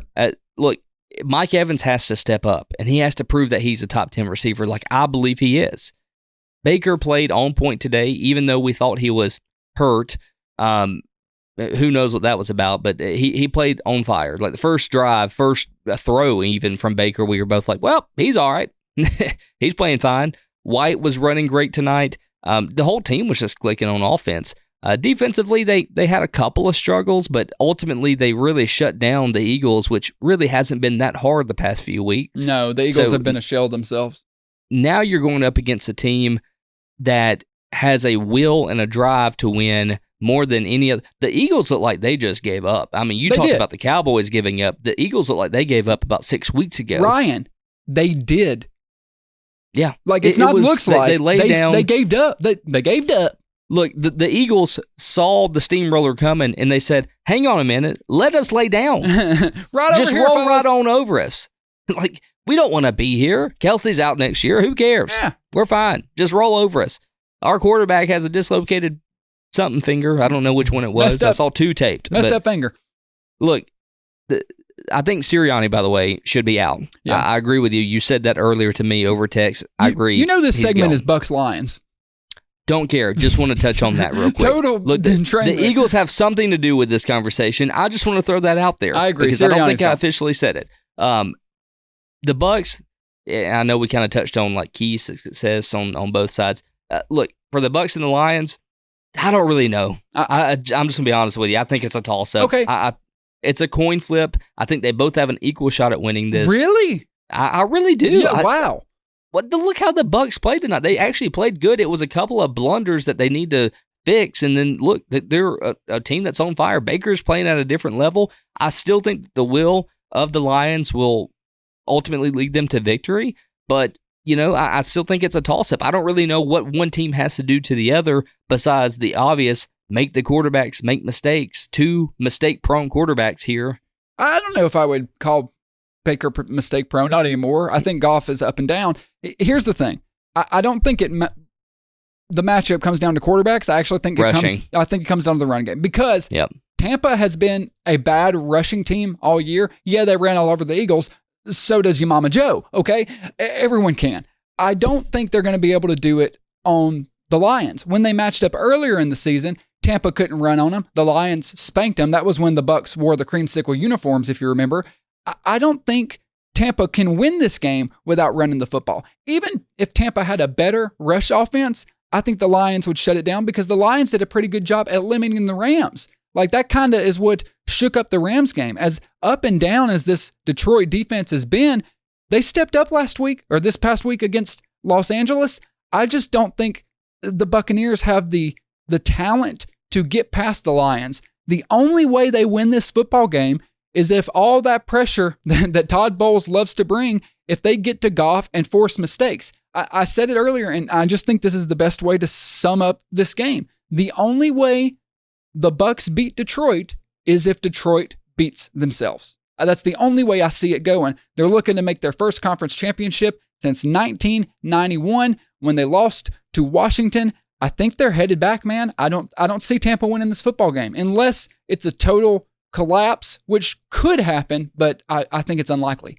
Look, Mike Evans has to step up, and he has to prove that he's a top 10 receiver like I believe he is. Baker played on point today, even though we thought he was hurt. Who knows what that was about, but he played on fire. Like the first drive, first throw even from Baker, we were both like, well, he's all right. He's playing fine. White was running great tonight. The whole team was just clicking on offense. Defensively, they had a couple of struggles, but ultimately they really shut down the Eagles, which really hasn't been that hard the past few weeks. No, the Eagles have been a shell themselves. Now you're going up against a team that has a will and a drive to win more than any other. The Eagles look like they just gave up. I mean, you talked about the Cowboys giving up. The Eagles look like they gave up about 6 weeks ago. Ryan, they did. Yeah. Like it's not looks like. They laid down. They gave up. They gave up. Look, the Eagles saw the steamroller coming, and they said, hang on a minute, let us lay down. Just roll right on over us. Like, we don't want to be here. Kelsey's out next year. Who cares? Yeah. We're fine. Just roll over us. Our quarterback has a dislocated something finger. I don't know which one it was. I saw 2 taped. Messed up finger. Look, I think Sirianni, by the way, should be out. Yeah. I agree with you. You said that earlier to me over text. I agree. You know this segment is Bucs Lions. Don't care. Just want to touch on that real quick. Total. Look, the Eagles have something to do with this conversation. I just want to throw that out there. I agree. Because I don't think I officially said it. The Bucs, I know we kind of touched on like key success on both sides. Look, for the Bucs and the Lions, I don't really know. I'm just going to be honest with you. I think it's a toss-up. Okay. It's a coin flip. I think they both have an equal shot at winning this. Really? I really do. Yeah, wow. Look how the Bucs played tonight. They actually played good. It was a couple of blunders that they need to fix. And then, look, they're a team that's on fire. Baker's playing at a different level. I still think the will of the Lions will ultimately lead them to victory. But, I still think it's a toss-up. I don't really know what one team has to do to the other besides the obvious, make the quarterbacks make mistakes. 2 mistake-prone quarterbacks here. I don't know if I would call Baker mistake prone, not anymore. I think Goff is up and down. Here's the thing. I don't think the matchup comes down to quarterbacks. I actually think it comes down to the run game because Tampa has been a bad rushing team all year. Yeah, they ran all over the Eagles. So does your Mama Joe, okay? Everyone can. I don't think they're going to be able to do it on the Lions. When they matched up earlier in the season, Tampa couldn't run on them. The Lions spanked them. That was when the Bucs wore the creamsicle uniforms, if you remember. I don't think Tampa can win this game without running the football. Even if Tampa had a better rush offense, I think the Lions would shut it down because the Lions did a pretty good job at limiting the Rams. Like that kind of is what shook up the Rams game. As up and down as this Detroit defense has been, They stepped up last week or this past week against Los Angeles. I just don't think the Buccaneers have the talent to get past the Lions. The only way they win this football game is if all that pressure that Todd Bowles loves to bring, if they get to Goff and force mistakes. I said it earlier, and I just think this is the best way to sum up this game. The only way the Bucs beat Detroit is if Detroit beats themselves. That's the only way I see it going. They're looking to make their first conference championship since 1991 when they lost to Washington. I think they're headed back, man. I don't see Tampa winning this football game unless it's a total collapse, which could happen, but I think it's unlikely.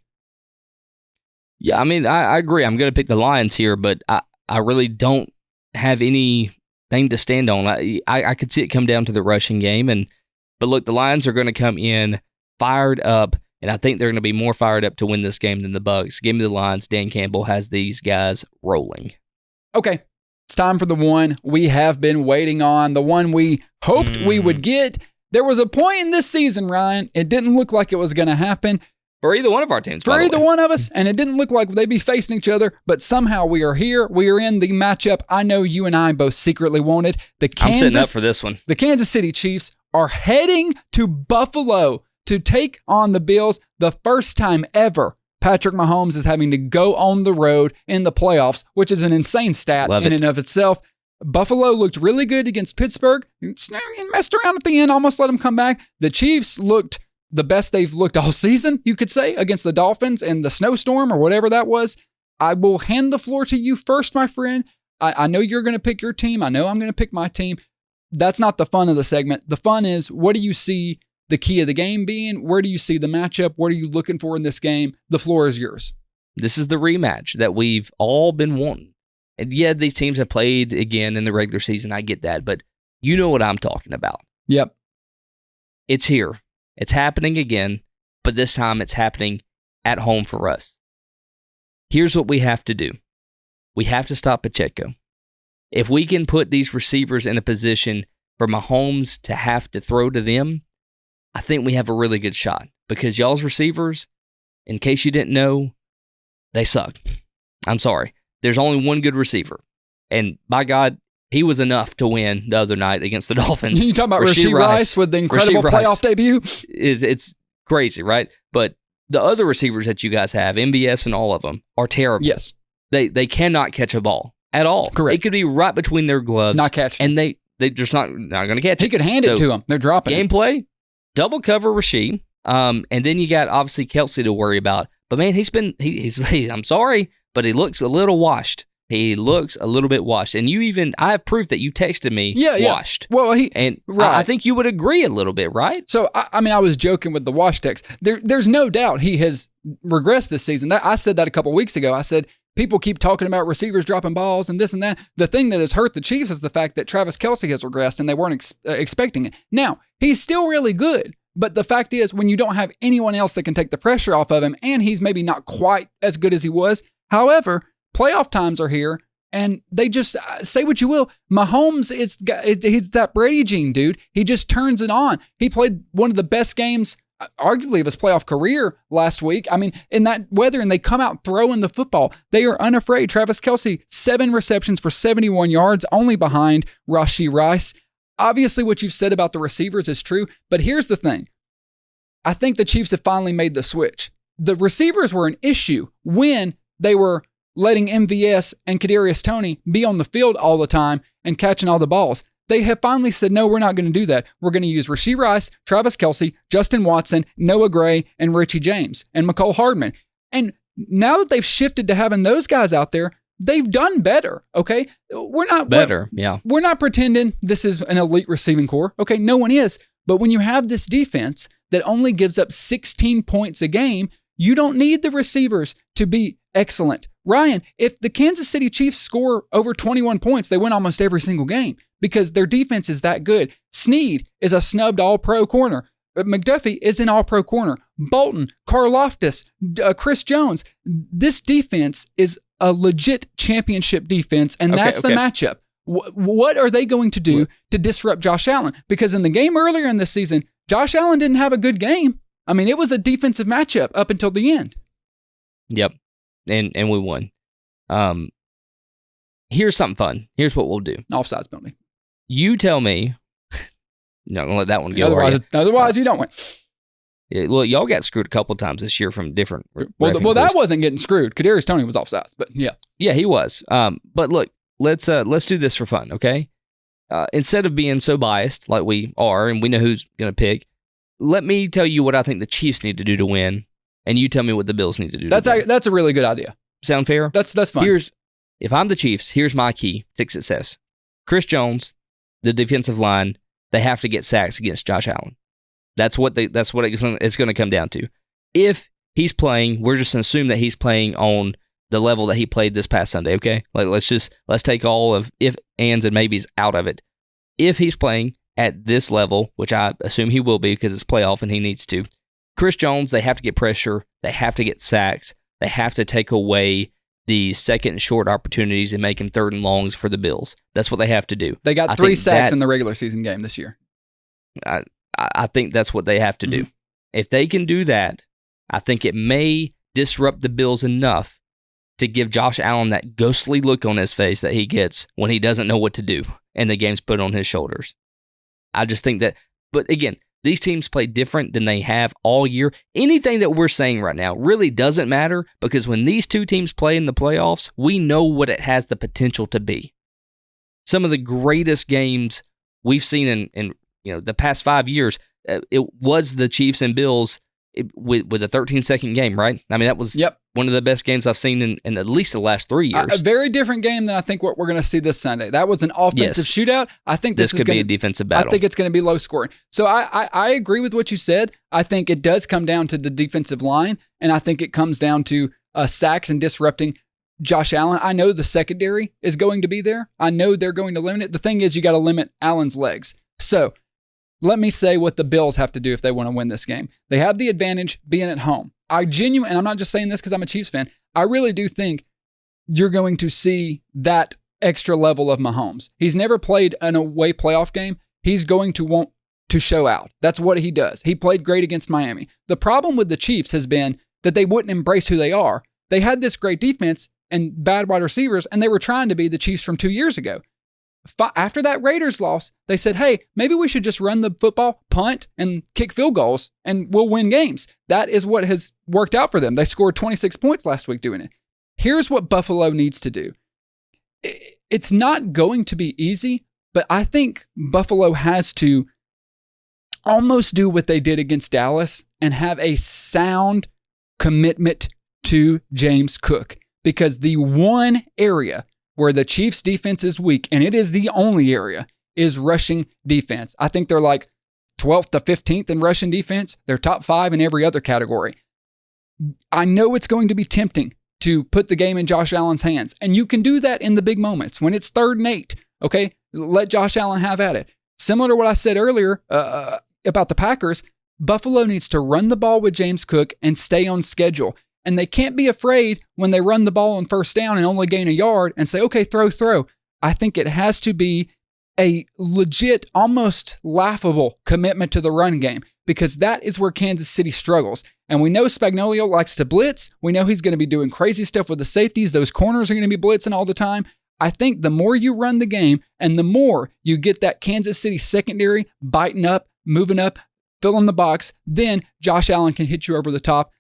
Yeah, I mean, I agree. I'm going to pick the Lions here, but I really don't have anything to stand on. I could see it come down to the rushing game, but look, the Lions are going to come in fired up, and I think they're going to be more fired up to win this game than the Bucs. Give me the Lions. Dan Campbell has these guys rolling. Okay, it's time for the one we have been waiting on, the one we hoped we would get. There was a point in this season, Ryan, it didn't look like it was going to happen. For either one of our teams, For either one of us, and it didn't look like they'd be facing each other, but somehow we are here. We are in the matchup I know you and I both secretly wanted. I'm setting up for this one. The Kansas City Chiefs are heading to Buffalo to take on the Bills. The first time ever Patrick Mahomes is having to go on the road in the playoffs, which is an insane stat in and of itself. Buffalo looked really good against Pittsburgh. Messed around at the end, almost let them come back. The Chiefs looked the best they've looked all season, you could say, against the Dolphins and the snowstorm or whatever that was. I will hand the floor to you first, my friend. I know you're going to pick your team. I know I'm going to pick my team. That's not the fun of the segment. The fun is, what do you see the key of the game being? Where do you see the matchup? What are you looking for in this game? The floor is yours. This is the rematch that we've all been wanting. And yeah, these teams have played again in the regular season. I get that, but you know what I'm talking about. Yep. It's here. It's happening again, but this time it's happening at home for us. Here's what we have to do. We have to stop Pacheco. If we can put these receivers in a position for Mahomes to have to throw to them, I think we have a really good shot, because y'all's receivers, in case you didn't know, they suck. I'm sorry. There's only one good receiver, and by God, he was enough to win the other night against the Dolphins. You talking about Rashee Rice with the incredible playoff debut? It's crazy, right? But the other receivers that you guys have, MBS and all of them, are terrible. Yes. They cannot catch a ball at all. Correct. It could be right between their gloves. Not catching. And they just not going to catch it. He could hand it to them. They're dropping it. Gameplay, double cover Rashee. And then you got, obviously, Kelsey to worry about. But, man, he's I'm sorry, but he looks a little washed. He looks a little bit washed. And I have proof that you texted me washed. Well, I think you would agree a little bit, right? So, I mean, I was joking with the wash text. There's no doubt he has regressed this season. I said that a couple weeks ago. I said, people keep talking about receivers dropping balls and this and that. The thing that has hurt the Chiefs is the fact that Travis Kelsey has regressed, and they weren't expecting it. Now, he's still really good. But the fact is, when you don't have anyone else that can take the pressure off of him, and he's maybe not quite as good as he was, however, playoff times are here, and they just, say what you will, Mahomes, he's that Brady gene, dude. He just turns it on. He played one of the best games, arguably, of his playoff career last week. I mean, in that weather, and they come out throwing the football. They are unafraid. Travis Kelsey, 7 receptions for 71 yards, only behind Rashee Rice. Obviously, what you've said about the receivers is true, but here's the thing. I think the Chiefs have finally made the switch. The receivers were an issue when they were letting MVS and Kadarius Toney be on the field all the time and catching all the balls. They have finally said, no, we're not going to do that. We're going to use Rashee Rice, Travis Kelsey, Justin Watson, Noah Gray, and Richie James, and Mecole Hardman. And now that they've shifted to having those guys out there, they've done better, okay? We're not pretending this is an elite receiving core, okay? No one is. But when you have this defense that only gives up 16 points a game, you don't need the receivers to be excellent. Ryan, if the Kansas City Chiefs score over 21 points, they win almost every single game because their defense is that good. Snead is a snubbed all-pro corner. McDuffie is an all-pro corner. Bolton, Karlaftis, Chris Jones. This defense is a legit championship defense, and that's the matchup. What are they going to do to disrupt Josh Allen? Because in the game earlier in this season, Josh Allen didn't have a good game. I mean, it was a defensive matchup up until the end. Yep. and we won. Here's something fun. Here's what we'll do. Offsides penalty. You tell me. Not gonna let that one go. Otherwise, you don't win. Yeah, look, y'all got screwed a couple times this year from different. Well, that wasn't getting screwed. Kadarius Toney was offsides, but yeah, he was. But look, let's do this for fun, okay? Instead of being so biased like we are, and we know who's gonna pick, let me tell you what I think the Chiefs need to do to win, and you tell me what the Bills need to do. That's a really good idea. Sound fair? That's fun. If I'm the Chiefs, here's my key to success. Chris Jones, the defensive line, they have to get sacks against Josh Allen. That's what it's going to come down to. If he's playing, we're just going to assume that he's playing on the level that he played this past Sunday, okay? Let's take all of if, ands, and maybes out of it. If he's playing at this level, which I assume he will be because it's playoff and he needs to, Chris Jones, they have to get pressure. They have to get sacks. They have to take away the second and short opportunities and make them third and longs for the Bills. That's what they have to do. They got 3 sacks in the regular season game this year. I think that's what they have to do. If they can do that, I think it may disrupt the Bills enough to give Josh Allen that ghostly look on his face that he gets when he doesn't know what to do and the game's put on his shoulders. I just think that, but again, these teams play different than they have all year. Anything that we're saying right now really doesn't matter because when these two teams play in the playoffs, we know what it has the potential to be. Some of the greatest games we've seen in the past 5 years, it was the Chiefs and Bills with a 13-second game, right? I mean, that was one of the best games I've seen in at least the last 3 years. A very different game than I think what we're going to see this Sunday. That was an offensive shootout. I think this could be a defensive battle. I think it's going to be low scoring. So I agree with what you said. I think it does come down to the defensive line, and I think it comes down to sacks and disrupting Josh Allen. I know the secondary is going to be there. I know they're going to limit it. The thing is, you got to limit Allen's legs. So let me say what the Bills have to do if they want to win this game. They have the advantage being at home. And I'm not just saying this because I'm a Chiefs fan, I really do think you're going to see that extra level of Mahomes. He's never played an away playoff game. He's going to want to show out. That's what he does. He played great against Miami. The problem with the Chiefs has been that they wouldn't embrace who they are. They had this great defense and bad wide receivers, and they were trying to be the Chiefs from 2 years ago. After that Raiders loss, they said, hey, maybe we should just run the football, punt, and kick field goals, and we'll win games. That is what has worked out for them. They scored 26 points last week doing it. Here's what Buffalo needs to do. It's not going to be easy, but I think Buffalo has to almost do what they did against Dallas and have a sound commitment to James Cook, because the one area where the Chiefs' defense is weak, and it is the only area, is rushing defense. I think they're like 12th to 15th in rushing defense. They're top 5 in every other category. I know it's going to be tempting to put the game in Josh Allen's hands, and you can do that in the big moments. When it's 3rd and 8, okay, let Josh Allen have at it. Similar to what I said earlier about the Packers, Buffalo needs to run the ball with James Cook and stay on schedule. And they can't be afraid when they run the ball on 1st down and only gain a yard and say, okay, throw. I think it has to be a legit, almost laughable commitment to the run game, because that is where Kansas City struggles. And we know Spagnuolo likes to blitz. We know he's going to be doing crazy stuff with the safeties. Those corners are going to be blitzing all the time. I think the more you run the game and the more you get that Kansas City secondary biting up, moving up, filling the box, then Josh Allen can hit you over the top.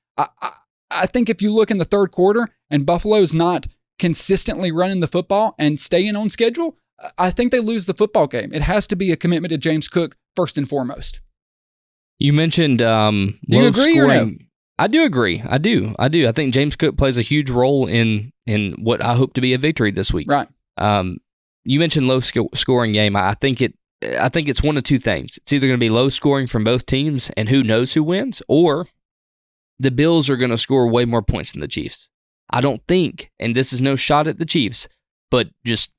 I think if you look in the 3rd quarter and Buffalo's not consistently running the football and staying on schedule, I think they lose the football game. It has to be a commitment to James Cook first and foremost. You mentioned do you agree scoring. Or no? I do agree. I do. I think James Cook plays a huge role in what I hope to be a victory this week. Right. You mentioned low scoring game. I think it's one of two things. It's either going to be low scoring from both teams, and who knows who wins, or the Bills are going to score way more points than the Chiefs. I don't think, and this is no shot at the Chiefs, but just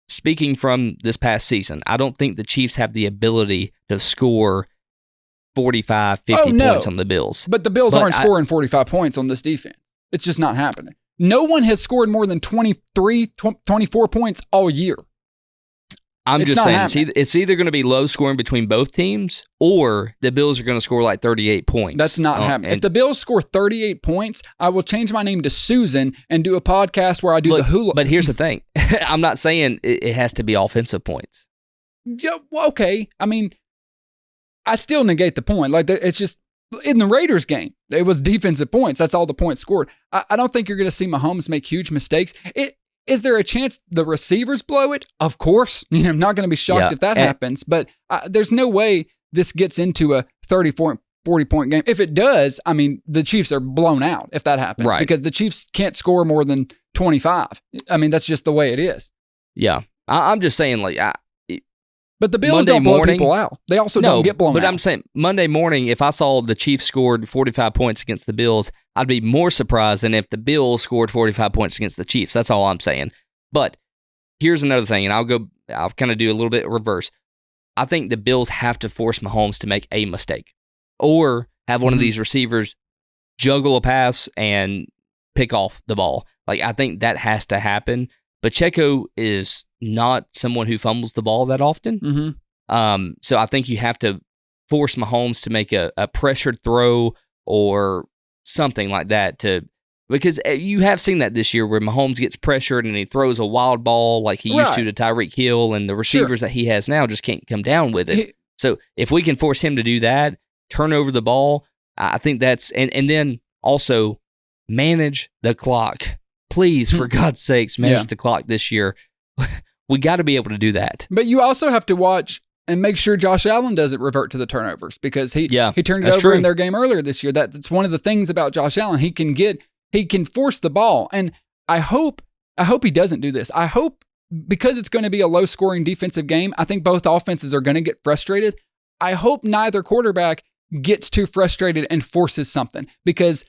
speaking from this past season, I don't think the Chiefs have the ability to score 45, 50 points on the Bills. But the Bills aren't scoring 45 points on this defense. It's just not happening. No one has scored more than 23, 24 points all year. I'm It's just not saying, it's either going to be low scoring between both teams, or the Bills are going to score like 38 points. That's not happening. If the Bills score 38 points, I will change my name to Susan and do a podcast where I do the hula. But here's the thing. I'm not saying it has to be offensive points. Yeah, well, okay. I mean, I still negate the point. Like, it's just, in the Raiders game, it was defensive points. That's all the points scored. I don't think you're going to see Mahomes make huge mistakes. Is there a chance the receivers blow it? Of course. I'm not going to be shocked if that happens, but there's no way this gets into a 40-point game. If it does, I mean, the Chiefs are blown out if that happens, right? Because the Chiefs can't score more than 25. I mean, that's just the way it is. Yeah. I'm just saying, like, but the Bills don't blow people out. They also don't get blown out. But I'm saying Monday morning, if I saw the Chiefs scored 45 points against the Bills, I'd be more surprised than if the Bills scored 45 points against the Chiefs. That's all I'm saying. But here's another thing, and I'll kind of do a little bit reverse. I think the Bills have to force Mahomes to make a mistake, or have one of these receivers juggle a pass and pick off the ball. Like, I think that has to happen. Pacheco is not someone who fumbles the ball that often. So I think you have to force Mahomes to make a pressured throw or something like that, because you have seen that this year where Mahomes gets pressured and he throws a wild ball like he used to Tyreek Hill, and the receivers that he has now just can't come down with it. So if we can force him to do that, turn over the ball, I think that's, and then also manage the clock. Please, for God's sakes, manage the clock this year. We got to be able to do that. But you also have to watch and make sure Josh Allen doesn't revert to the turnovers, because he turned it over in their game earlier this year. That's one of the things about Josh Allen. He can force the ball, and I hope he doesn't do this. I hope, because it's going to be a low-scoring defensive game, I think both offenses are going to get frustrated. I hope neither quarterback gets too frustrated and forces something, because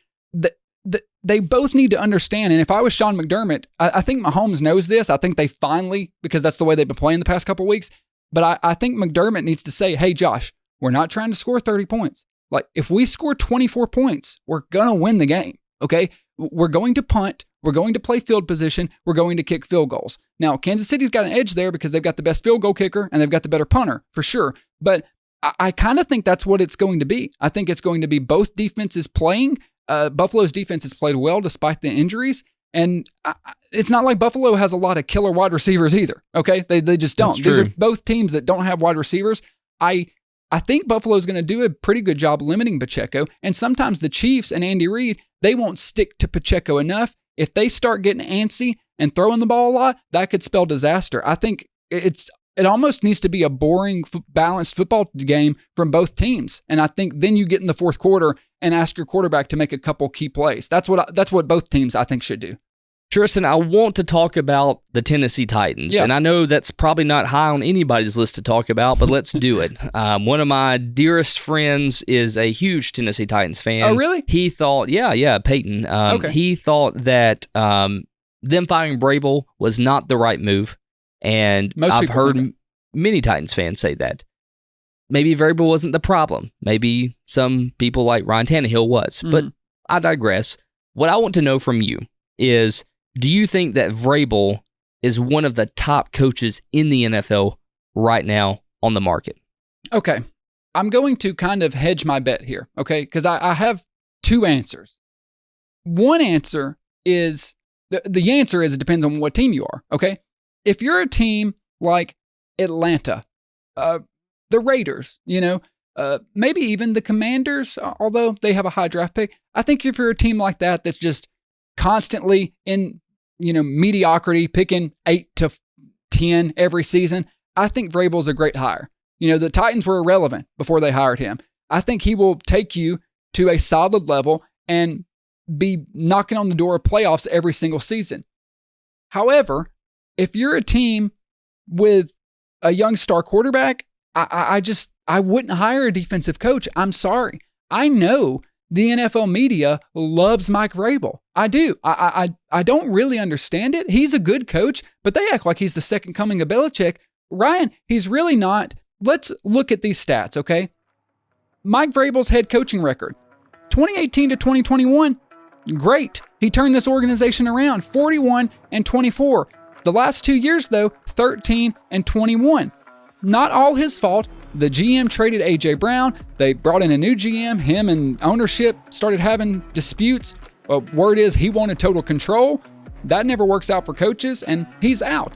they both need to understand. And if I was Sean McDermott, I think Mahomes knows this. I think they finally, because that's the way they've been playing the past couple of weeks. But I think McDermott needs to say, hey, Josh, we're not trying to score 30 points. Like, if we score 24 points, we're going to win the game, okay? We're going to punt. We're going to play field position. We're going to kick field goals. Now, Kansas City's got an edge there because they've got the best field goal kicker and they've got the better punter, for sure. But I kind of think that's what it's going to be. I think it's going to be both defenses playing. Buffalo's defense has played well despite the injuries, and it's not like Buffalo has a lot of killer wide receivers either, okay? They just don't. These are both teams that don't have wide receivers. I think Buffalo's going to do a pretty good job limiting Pacheco, and sometimes the Chiefs and Andy Reid, they won't stick to Pacheco enough. If they start getting antsy and throwing the ball a lot, that could spell disaster. I think it almost needs to be a boring, balanced football game from both teams, and I think then you get in the fourth quarter and ask your quarterback to make a couple key plays. That's what both teams, I think, should do. Tristan, I want to talk about the Tennessee Titans, and I know that's probably not high on anybody's list to talk about, but let's do it. One of my dearest friends is a huge Tennessee Titans fan. Oh, really? He thought, Peyton. Okay. He thought that them firing Vrabel was not the right move, and I've heard many Titans fans say that. Maybe Vrabel wasn't the problem. Maybe some people like Ryan Tannehill was. But I digress. What I want to know from you is, do you think that Vrabel is one of the top coaches in the NFL right now on the market? Okay. I'm going to kind of hedge my bet here, okay? Because I have two answers. One answer is, the answer is it depends on what team you are, okay? If you're a team like Atlanta, the Raiders, maybe even the Commanders, although they have a high draft pick. I think if you're a team like that that's just constantly in, mediocrity, picking 8 to 10 every season, I think Vrabel's a great hire. The Titans were irrelevant before they hired him. I think he will take you to a solid level and be knocking on the door of playoffs every single season. However, if you're a team with a young star quarterback, I wouldn't hire a defensive coach. I'm sorry. I know the NFL media loves Mike Vrabel. I do. I don't really understand it. He's a good coach, but they act like he's the second coming of Belichick. Ryan, he's really not. Let's look at these stats, okay? Mike Vrabel's head coaching record, 2018 to 2021, great. He turned this organization around, 41-24. The last 2 years, though, 13 and 21. Not all his fault. The GM traded A.J. Brown. They brought in a new GM. Him and ownership started having disputes. Word is he wanted total control. That never works out for coaches, and he's out.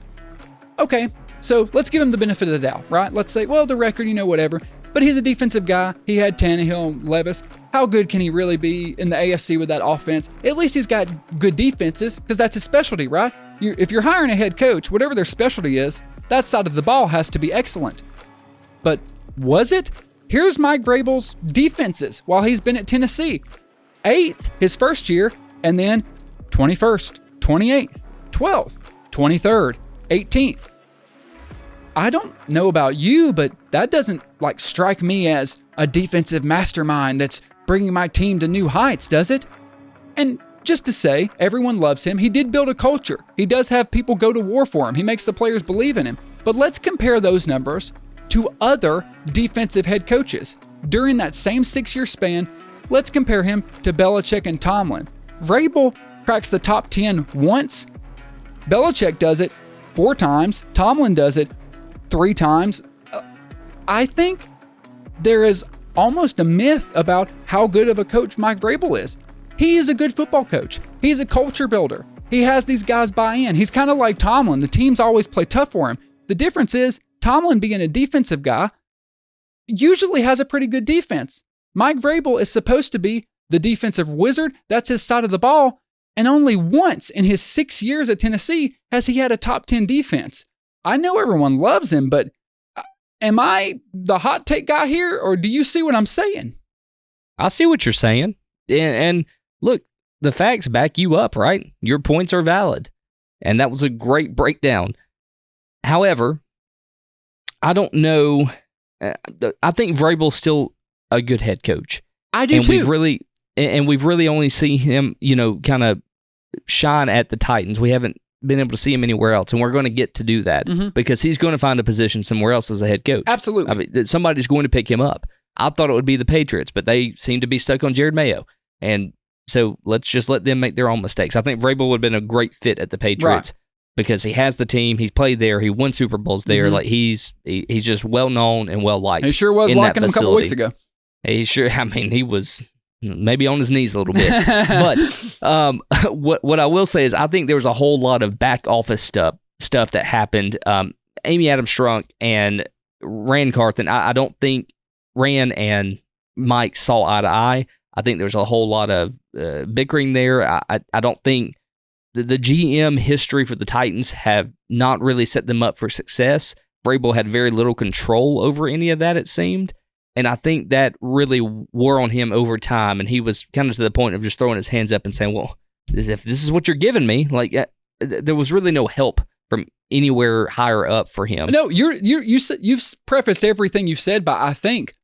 Okay, so let's give him the benefit of the doubt, right? Let's say, well, the record, whatever. But he's a defensive guy. He had Tannehill and Levis. How good can he really be in the AFC with that offense? At least he's got good defenses, because that's his specialty, right? If you're hiring a head coach, whatever their specialty is, that side of the ball has to be excellent. But was it? Here's Mike Vrabel's defenses while he's been at Tennessee. 8th his first year, and then 21st, 28th, 12th, 23rd, 18th. I don't know about you, but that doesn't strike me as a defensive mastermind that's bringing my team to new heights, does it? And just to say, everyone loves him. He did build a culture. He does have people go to war for him. He makes the players believe in him. But let's compare those numbers to other defensive head coaches. During that same 6-year span, let's compare him to Belichick and Tomlin. Vrabel cracks the top 10 once. Belichick does it 4 times. Tomlin does it 3 times. I think there is almost a myth about how good of a coach Mike Vrabel is. He is a good football coach. He's a culture builder. He has these guys buy in. He's kind of like Tomlin. The teams always play tough for him. The difference is Tomlin, being a defensive guy, usually has a pretty good defense. Mike Vrabel is supposed to be the defensive wizard. That's his side of the ball. And only once in his 6 years at Tennessee has he had a top 10 defense. I know everyone loves him, but am I the hot take guy here, or do you see what I'm saying? I see what you're saying. And look, the facts back you up, right? Your points are valid. And that was a great breakdown. However, I don't know. I think Vrabel's still a good head coach. I do too. We've really only seen him, kind of shine at the Titans. We haven't been able to see him anywhere else, and we're going to get to do that because he's going to find a position somewhere else as a head coach. Absolutely. I mean, somebody's going to pick him up. I thought it would be the Patriots, but they seem to be stuck on Jared Mayo. And so let's just let them make their own mistakes. I think Vrabel would have been a great fit at the Patriots because he has the team. He's played there. He won Super Bowls there. He's just well known and well liked. He sure was locking him a couple weeks ago. He was maybe on his knees a little bit. But what I will say is I think there was a whole lot of back office stuff that happened. Amy Adams Strunk and Rand Carthen, I don't think Rand and Mike saw eye to eye. I think there's a whole lot of bickering there. I don't think the GM history for the Titans have not really set them up for success. Vrabel had very little control over any of that, it seemed. And I think that really wore on him over time. And he was kind of to the point of just throwing his hands up and saying, well, if this is what you're giving me, there was really no help from anywhere higher up for him. No, you've prefaced everything you've said by I think.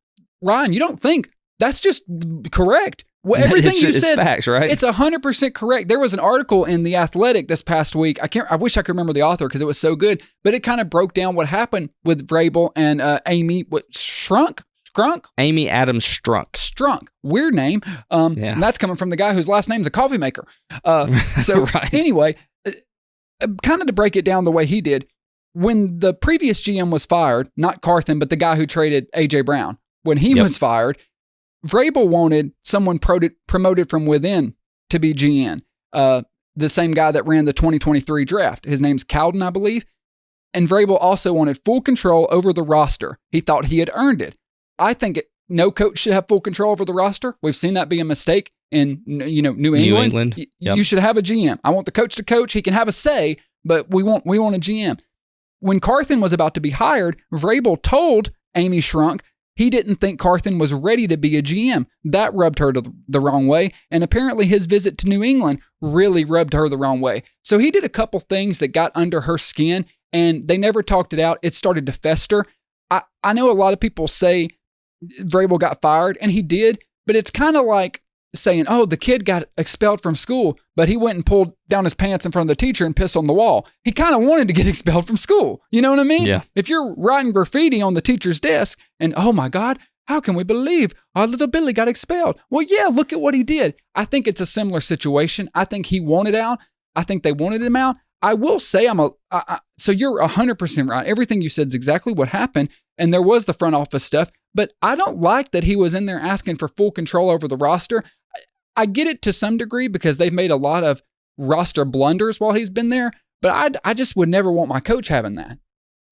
Ryan, you don't think. That's just correct. Well, everything you said, it's facts, right? It's 100% correct. There was an article in The Athletic this past week. I wish I could remember the author because it was so good, but it kind of broke down what happened with Vrabel and Amy Strunk. Amy Adams Strunk. Weird name. And that's coming from the guy whose last name's a coffee maker. So anyway, kind of to break it down the way he did, when the previous GM was fired, not Carthen, but the guy who traded A.J. Brown, when he was fired, Vrabel wanted someone promoted from within to be GM. The same guy that ran the 2023 draft. His name's Cowden, I believe. And Vrabel also wanted full control over the roster. He thought he had earned it. I think no coach should have full control over the roster. We've seen that be a mistake in New England. You should have a GM. I want the coach to coach. He can have a say, but we want a GM. When Carthen was about to be hired, Vrabel told Amy Strunk he didn't think Carthen was ready to be a GM. That rubbed her the wrong way, and apparently his visit to New England really rubbed her the wrong way. So he did a couple things that got under her skin, and they never talked it out. It started to fester. I know a lot of people say Vrabel got fired, and he did, but it's kind of like saying, oh, the kid got expelled from school, but he went and pulled down his pants in front of the teacher and pissed on the wall. He kind of wanted to get expelled from school. You know what I mean? Yeah. If you're writing graffiti on the teacher's desk and, oh my God, how can we believe our little Billy got expelled? Well, yeah, look at what he did. I think it's a similar situation. I think he wanted out. I think they wanted him out. I will say so you're 100% right. Everything you said is exactly what happened. And there was the front office stuff, but I don't like that he was in there asking for full control over the roster. I get it to some degree because they've made a lot of roster blunders while he's been there, but I just would never want my coach having that.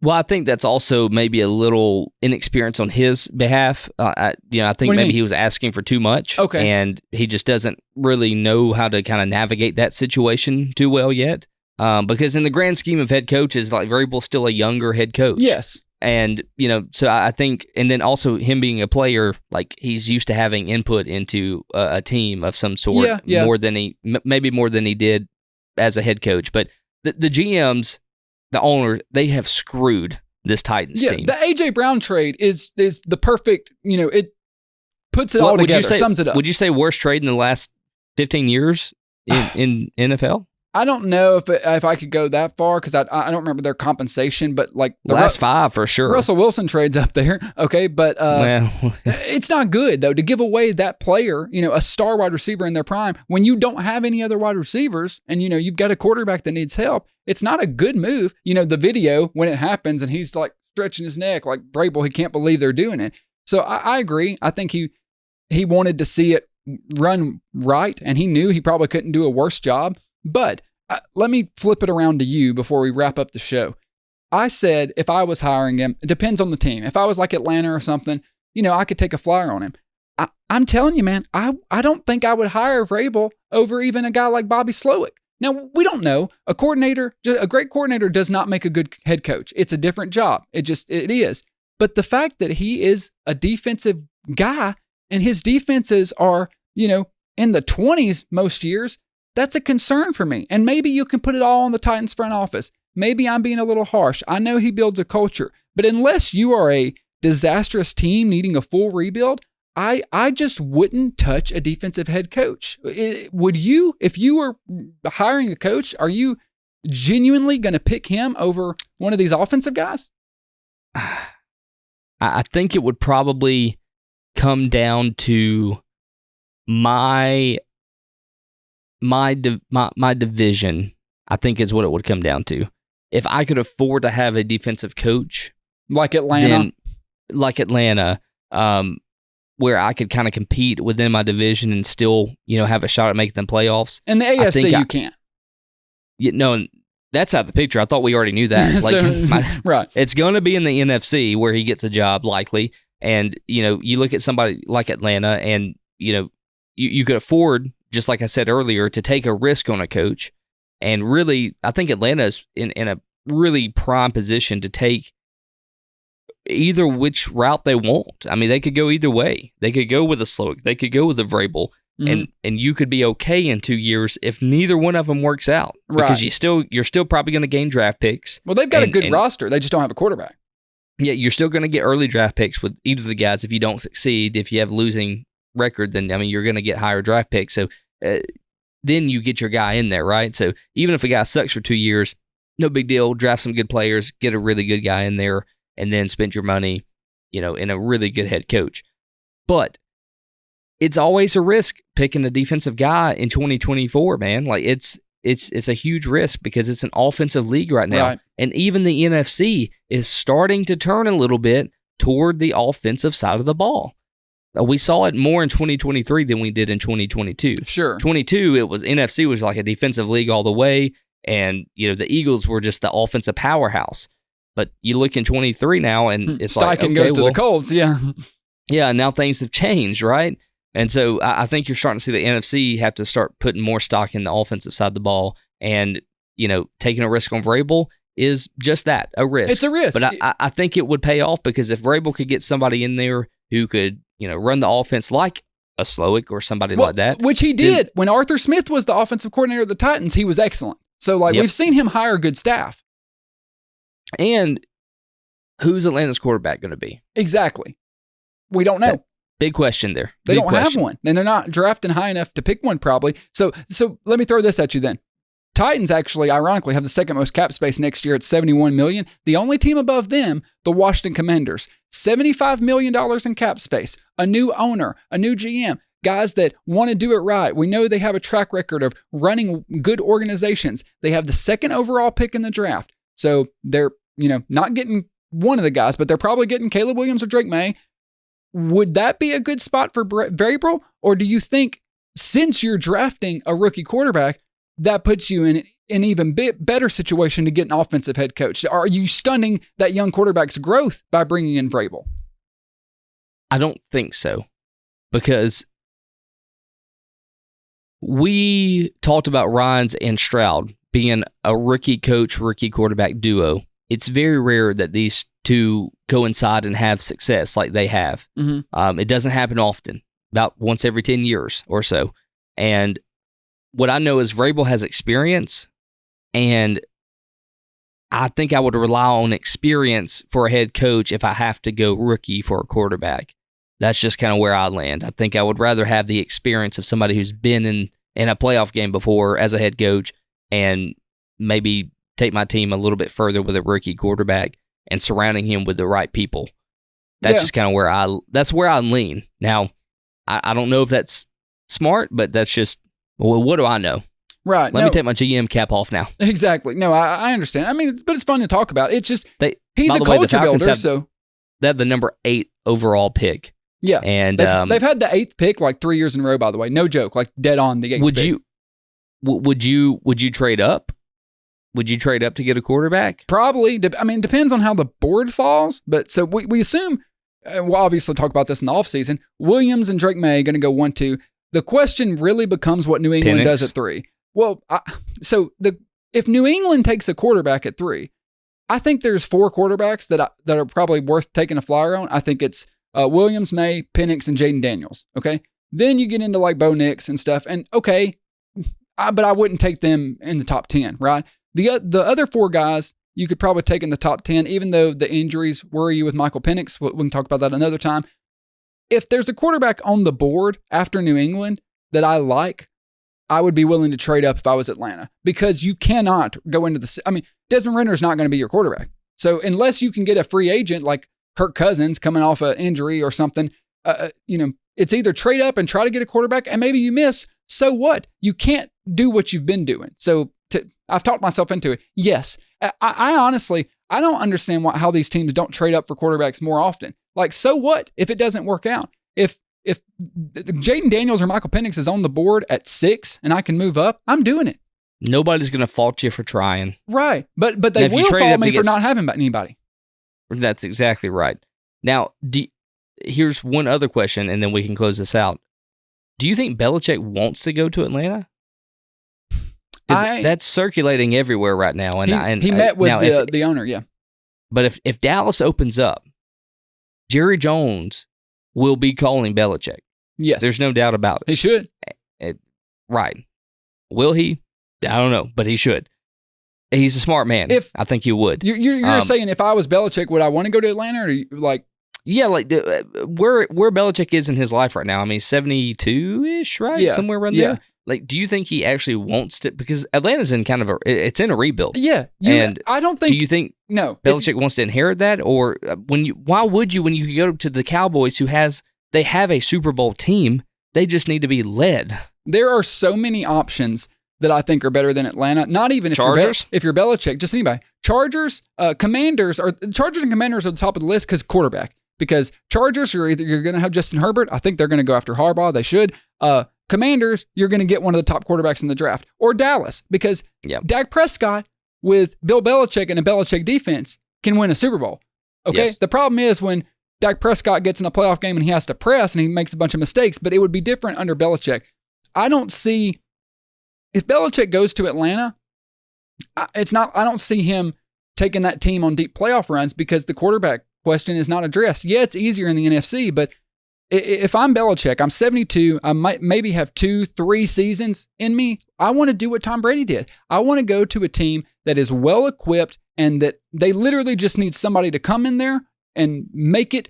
Well, I think that's also maybe a little inexperience on his behalf. I think maybe he was asking for too much, and he just doesn't really know how to kind of navigate that situation too well yet. Because in the grand scheme of head coaches, like Vrabel's still a younger head coach. Yes. And, so I think, and then also him being a player, like he's used to having input into a team of some sort more than he did as a head coach. But the GMs, the owner, they have screwed this Titans team. The A.J. Brown trade is the perfect, it puts it all together, sums it up. Would you say worst trade in the last 15 years in NFL? I don't know if I could go that far because I don't remember their compensation, but like the last 5 for sure. Russell Wilson trade's up there, okay, but it's not good though to give away that player, a star wide receiver in their prime when you don't have any other wide receivers and you've got a quarterback that needs help. It's not a good move. The video when it happens and he's like stretching his neck like Vrabel, he can't believe they're doing it. So I agree. I think he wanted to see it run right, and he knew he probably couldn't do a worse job. But let me flip it around to you before we wrap up the show. I said if I was hiring him, it depends on the team. If I was like Atlanta or something, I could take a flyer on him. I'm telling you, man, I don't think I would hire Vrabel over even a guy like Bobby Slowick. Now, we don't know. A great coordinator does not make a good head coach. It's a different job. It is. But the fact that he is a defensive guy and his defenses are, in the 20s most years, that's a concern for me. And maybe you can put it all on the Titans front office. Maybe I'm being a little harsh. I know he builds a culture. But unless you are a disastrous team needing a full rebuild, I just wouldn't touch a defensive head coach. Would you? If you were hiring a coach, are you genuinely going to pick him over one of these offensive guys? I think it would probably come down to my division, I think is what it would come down to. If I could afford to have a defensive coach like Atlanta, where I could kind of compete within my division and still, have a shot at making the playoffs. And the AFC, you can't. No, that's out of the picture. I thought we already knew that. Right. It's going to be in the NFC where he gets a job likely. And, you look at somebody like Atlanta and, you could afford, just like I said earlier, to take a risk on a coach. And really, I think Atlanta is in a really prime position to take either which route they want. I mean, they could go either way. They could go with a Slowick. They could go with a Vrabel. Mm-hmm. And you could be okay in 2 years if neither one of them works out. Right. Because you're still probably going to gain draft picks. Well, they've got a good roster. They just don't have a quarterback. Yeah, you're still going to get early draft picks with either of the guys if you don't succeed. If you have a losing record, then, you're going to get higher draft picks. So then you get your guy in there, right? So even if a guy sucks for 2 years, no big deal. Draft some good players, get a really good guy in there, and then spend your money, in a really good head coach. But it's always a risk picking a defensive guy in 2024, man. Like it's a huge risk because it's an offensive league right now. Right. And even the NFC is starting to turn a little bit toward the offensive side of the ball. We saw it more in 2023 than we did in 2022. Sure. 22, NFC was like a defensive league all the way, and the Eagles were just the offensive powerhouse. But you look in 23 now, and it's Steichen goes to the Colts, yeah. Yeah, now things have changed, right? And so I think you're starting to see the NFC have to start putting more stock in the offensive side of the ball, and taking a risk on Vrabel is just that, a risk. It's a risk. But I think it would pay off because if Vrabel could get somebody in there who could run the offense like a Slowick or somebody like that. Which he did. When Arthur Smith was the offensive coordinator of the Titans, he was excellent. So, we've seen him hire good staff. And who's Atlanta's quarterback going to be? Exactly. We don't know. Big question there. They don't have one. And they're not drafting high enough to pick one probably. So let me throw this at you then. Titans actually, ironically, have the second most cap space next year at $71 million. The only team above them, the Washington Commanders, $75 million in cap space, a new owner, a new GM. guys that want to do it right. We know they have a track record of running good organizations. They have the second overall pick in the draft. So they're, not getting one of the guys, but they're probably getting Caleb Williams or Drake May. Would that be a good spot for Vrabel? Or do you think since you're drafting a rookie quarterback, that puts you in an even better situation to get an offensive head coach? Are you stunning that young quarterback's growth by bringing in Vrabel? I don't think so, because we talked about Ryans and Stroud being a rookie coach, rookie quarterback duo. It's very rare that these two coincide and have success like they have. Mm-hmm. It doesn't happen often, about once every 10 years or so. And what I know is Vrabel has experience, and I think I would rely on experience for a head coach if I have to go rookie for a quarterback. That's just kind of where I land. I think I would rather have the experience of somebody who's been in a playoff game before as a head coach, and maybe take my team a little bit further with a rookie quarterback and surrounding him with the right people. That's just kind of where I lean. Now, I don't know if that's smart, but that's just, well, what do I know? Right. Let me take my GM cap off now. Exactly. No, I understand. I mean, but it's fun to talk about. It's just, he's a culture builder, so. They have the number 8 overall pick. Yeah. And they've had the 8th pick like 3 years in a row, by the way. No joke. Like dead on the 8th pick. Would you trade up? Would you trade up to get a quarterback? Probably. I mean, it depends on how the board falls. But so we assume, we'll obviously talk about this in the offseason, Williams and Drake May going to go 1-2. The question really becomes what New England does at 3. Well, if New England takes a quarterback at 3, I think there's 4 quarterbacks that are probably worth taking a flyer on. I think it's Williams, May, Penix, and Jaden Daniels. Okay. Then you get into like Bo Nix and stuff. And okay, but I wouldn't take them in the top 10, right? The other 4 guys you could probably take in the top 10, even though the injuries worry you with Michael Penix. We can talk about that another time. If there's a quarterback on the board after New England that I like, I would be willing to trade up if I was Atlanta, because you cannot go into Desmond Ridder is not going to be your quarterback. So unless you can get a free agent like Kirk Cousins coming off an injury or something, it's either trade up and try to get a quarterback, and maybe you miss. So what? You can't do what you've been doing. So I've talked myself into it. Yes. I honestly, I don't understand how these teams don't trade up for quarterbacks more often. Like, so what if it doesn't work out? If Jaden Daniels or Michael Penix is on the board at 6 and I can move up, I'm doing it. Nobody's going to fault you for trying. Right. But they will fault me for not having anybody. That's exactly right. Now, here's one other question, and then we can close this out. Do you think Belichick wants to go to Atlanta? That's circulating everywhere right now. And he met with the owner, yeah. But if Dallas opens up, Jerry Jones will be calling Belichick. Yes. There's no doubt about it. He should. Right. Will he? I don't know, but he should. He's a smart man. I think he would. You're saying if I was Belichick, would I want to go to Atlanta? Or like, yeah, like where Belichick is in his life right now. I mean, 72-ish, right? Yeah. Somewhere around there. Like, do you think he actually wants to? Because Atlanta's in kind of it's in a rebuild. Yeah. I don't think. Do you think Belichick wants to inherit that, or why would you when you could go to the Cowboys they have a Super Bowl team? They just need to be led. There are so many options that I think are better than Atlanta. Not even if you're Belichick, just anybody. Chargers, Commanders and Commanders are the top of the list because quarterback. Because Chargers, you're going to have Justin Herbert. I think they're going to go after Harbaugh. They should. Commanders, you're going to get one of the top quarterbacks in the draft. Or Dallas, because Dak Prescott with Bill Belichick and a Belichick defense can win a Super Bowl. Okay? Yes. The problem is when Dak Prescott gets in a playoff game and he has to press and he makes a bunch of mistakes, but it would be different under Belichick. I don't see, if Belichick goes to Atlanta, I don't see him taking that team on deep playoff runs because the quarterback question is not addressed. Yeah, it's easier in the NFC, but if I'm Belichick, I'm 72, I might maybe have 2-3 seasons in me. I want to do what Tom Brady did. I want to go to a team that is well equipped and that they literally just need somebody to come in there and make it,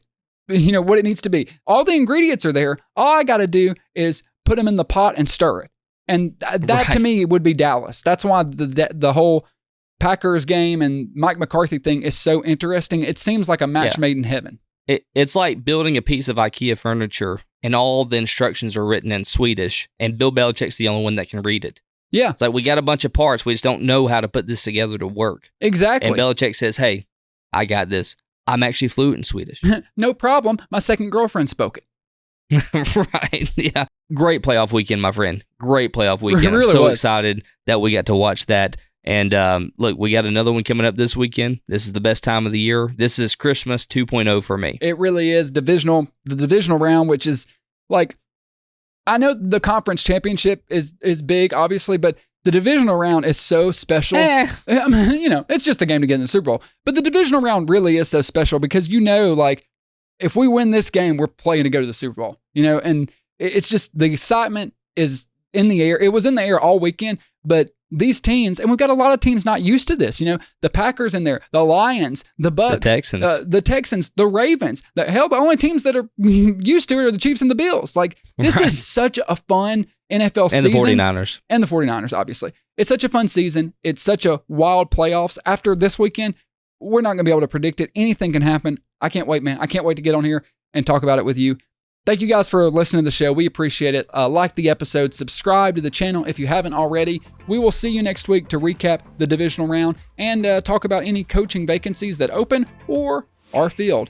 what it needs to be. All the ingredients are there. All I got to do is put them in the pot and stir it. And that to me would be Dallas. That's why the whole Packers game and Mike McCarthy thing is so interesting. It seems like a match made in heaven. It's like building a piece of IKEA furniture and all the instructions are written in Swedish, and Bill Belichick's the only one that can read it. Yeah. It's like we got a bunch of parts. We just don't know how to put this together to work. Exactly. And Belichick says, hey, I got this. I'm actually fluent in Swedish. No problem. My second girlfriend spoke it. Right. Yeah. Great playoff weekend, my friend. Great playoff weekend. It really I'm so was. excited that we got to watch that. And look, we got another one coming up this weekend. This is the best time of the year. This is Christmas 2.0 for me. It really is the divisional round, which is like, I know the conference championship is big, obviously, but the divisional round is so special. It's just a game to get in the Super Bowl. But the divisional round really is so special because like, if we win this game, we're playing to go to the Super Bowl. And it's just the excitement is in the air. It was in the air all weekend, but these teams, and we've got a lot of teams not used to this. The Packers in there, the Lions, the Bucs, the Texans, the Ravens. The only teams that are used to it are the Chiefs and the Bills. Like, this is such a fun NFL season. And the 49ers. And the 49ers, obviously. It's such a fun season. It's such a wild playoffs. After this weekend, we're not going to be able to predict it. Anything can happen. I can't wait, man. I can't wait to get on here and talk about it with you. Thank you guys for listening to the show. We appreciate it. Like the episode, subscribe to the channel if you haven't already. We will see you next week to recap the divisional round and talk about any coaching vacancies that open or are filled.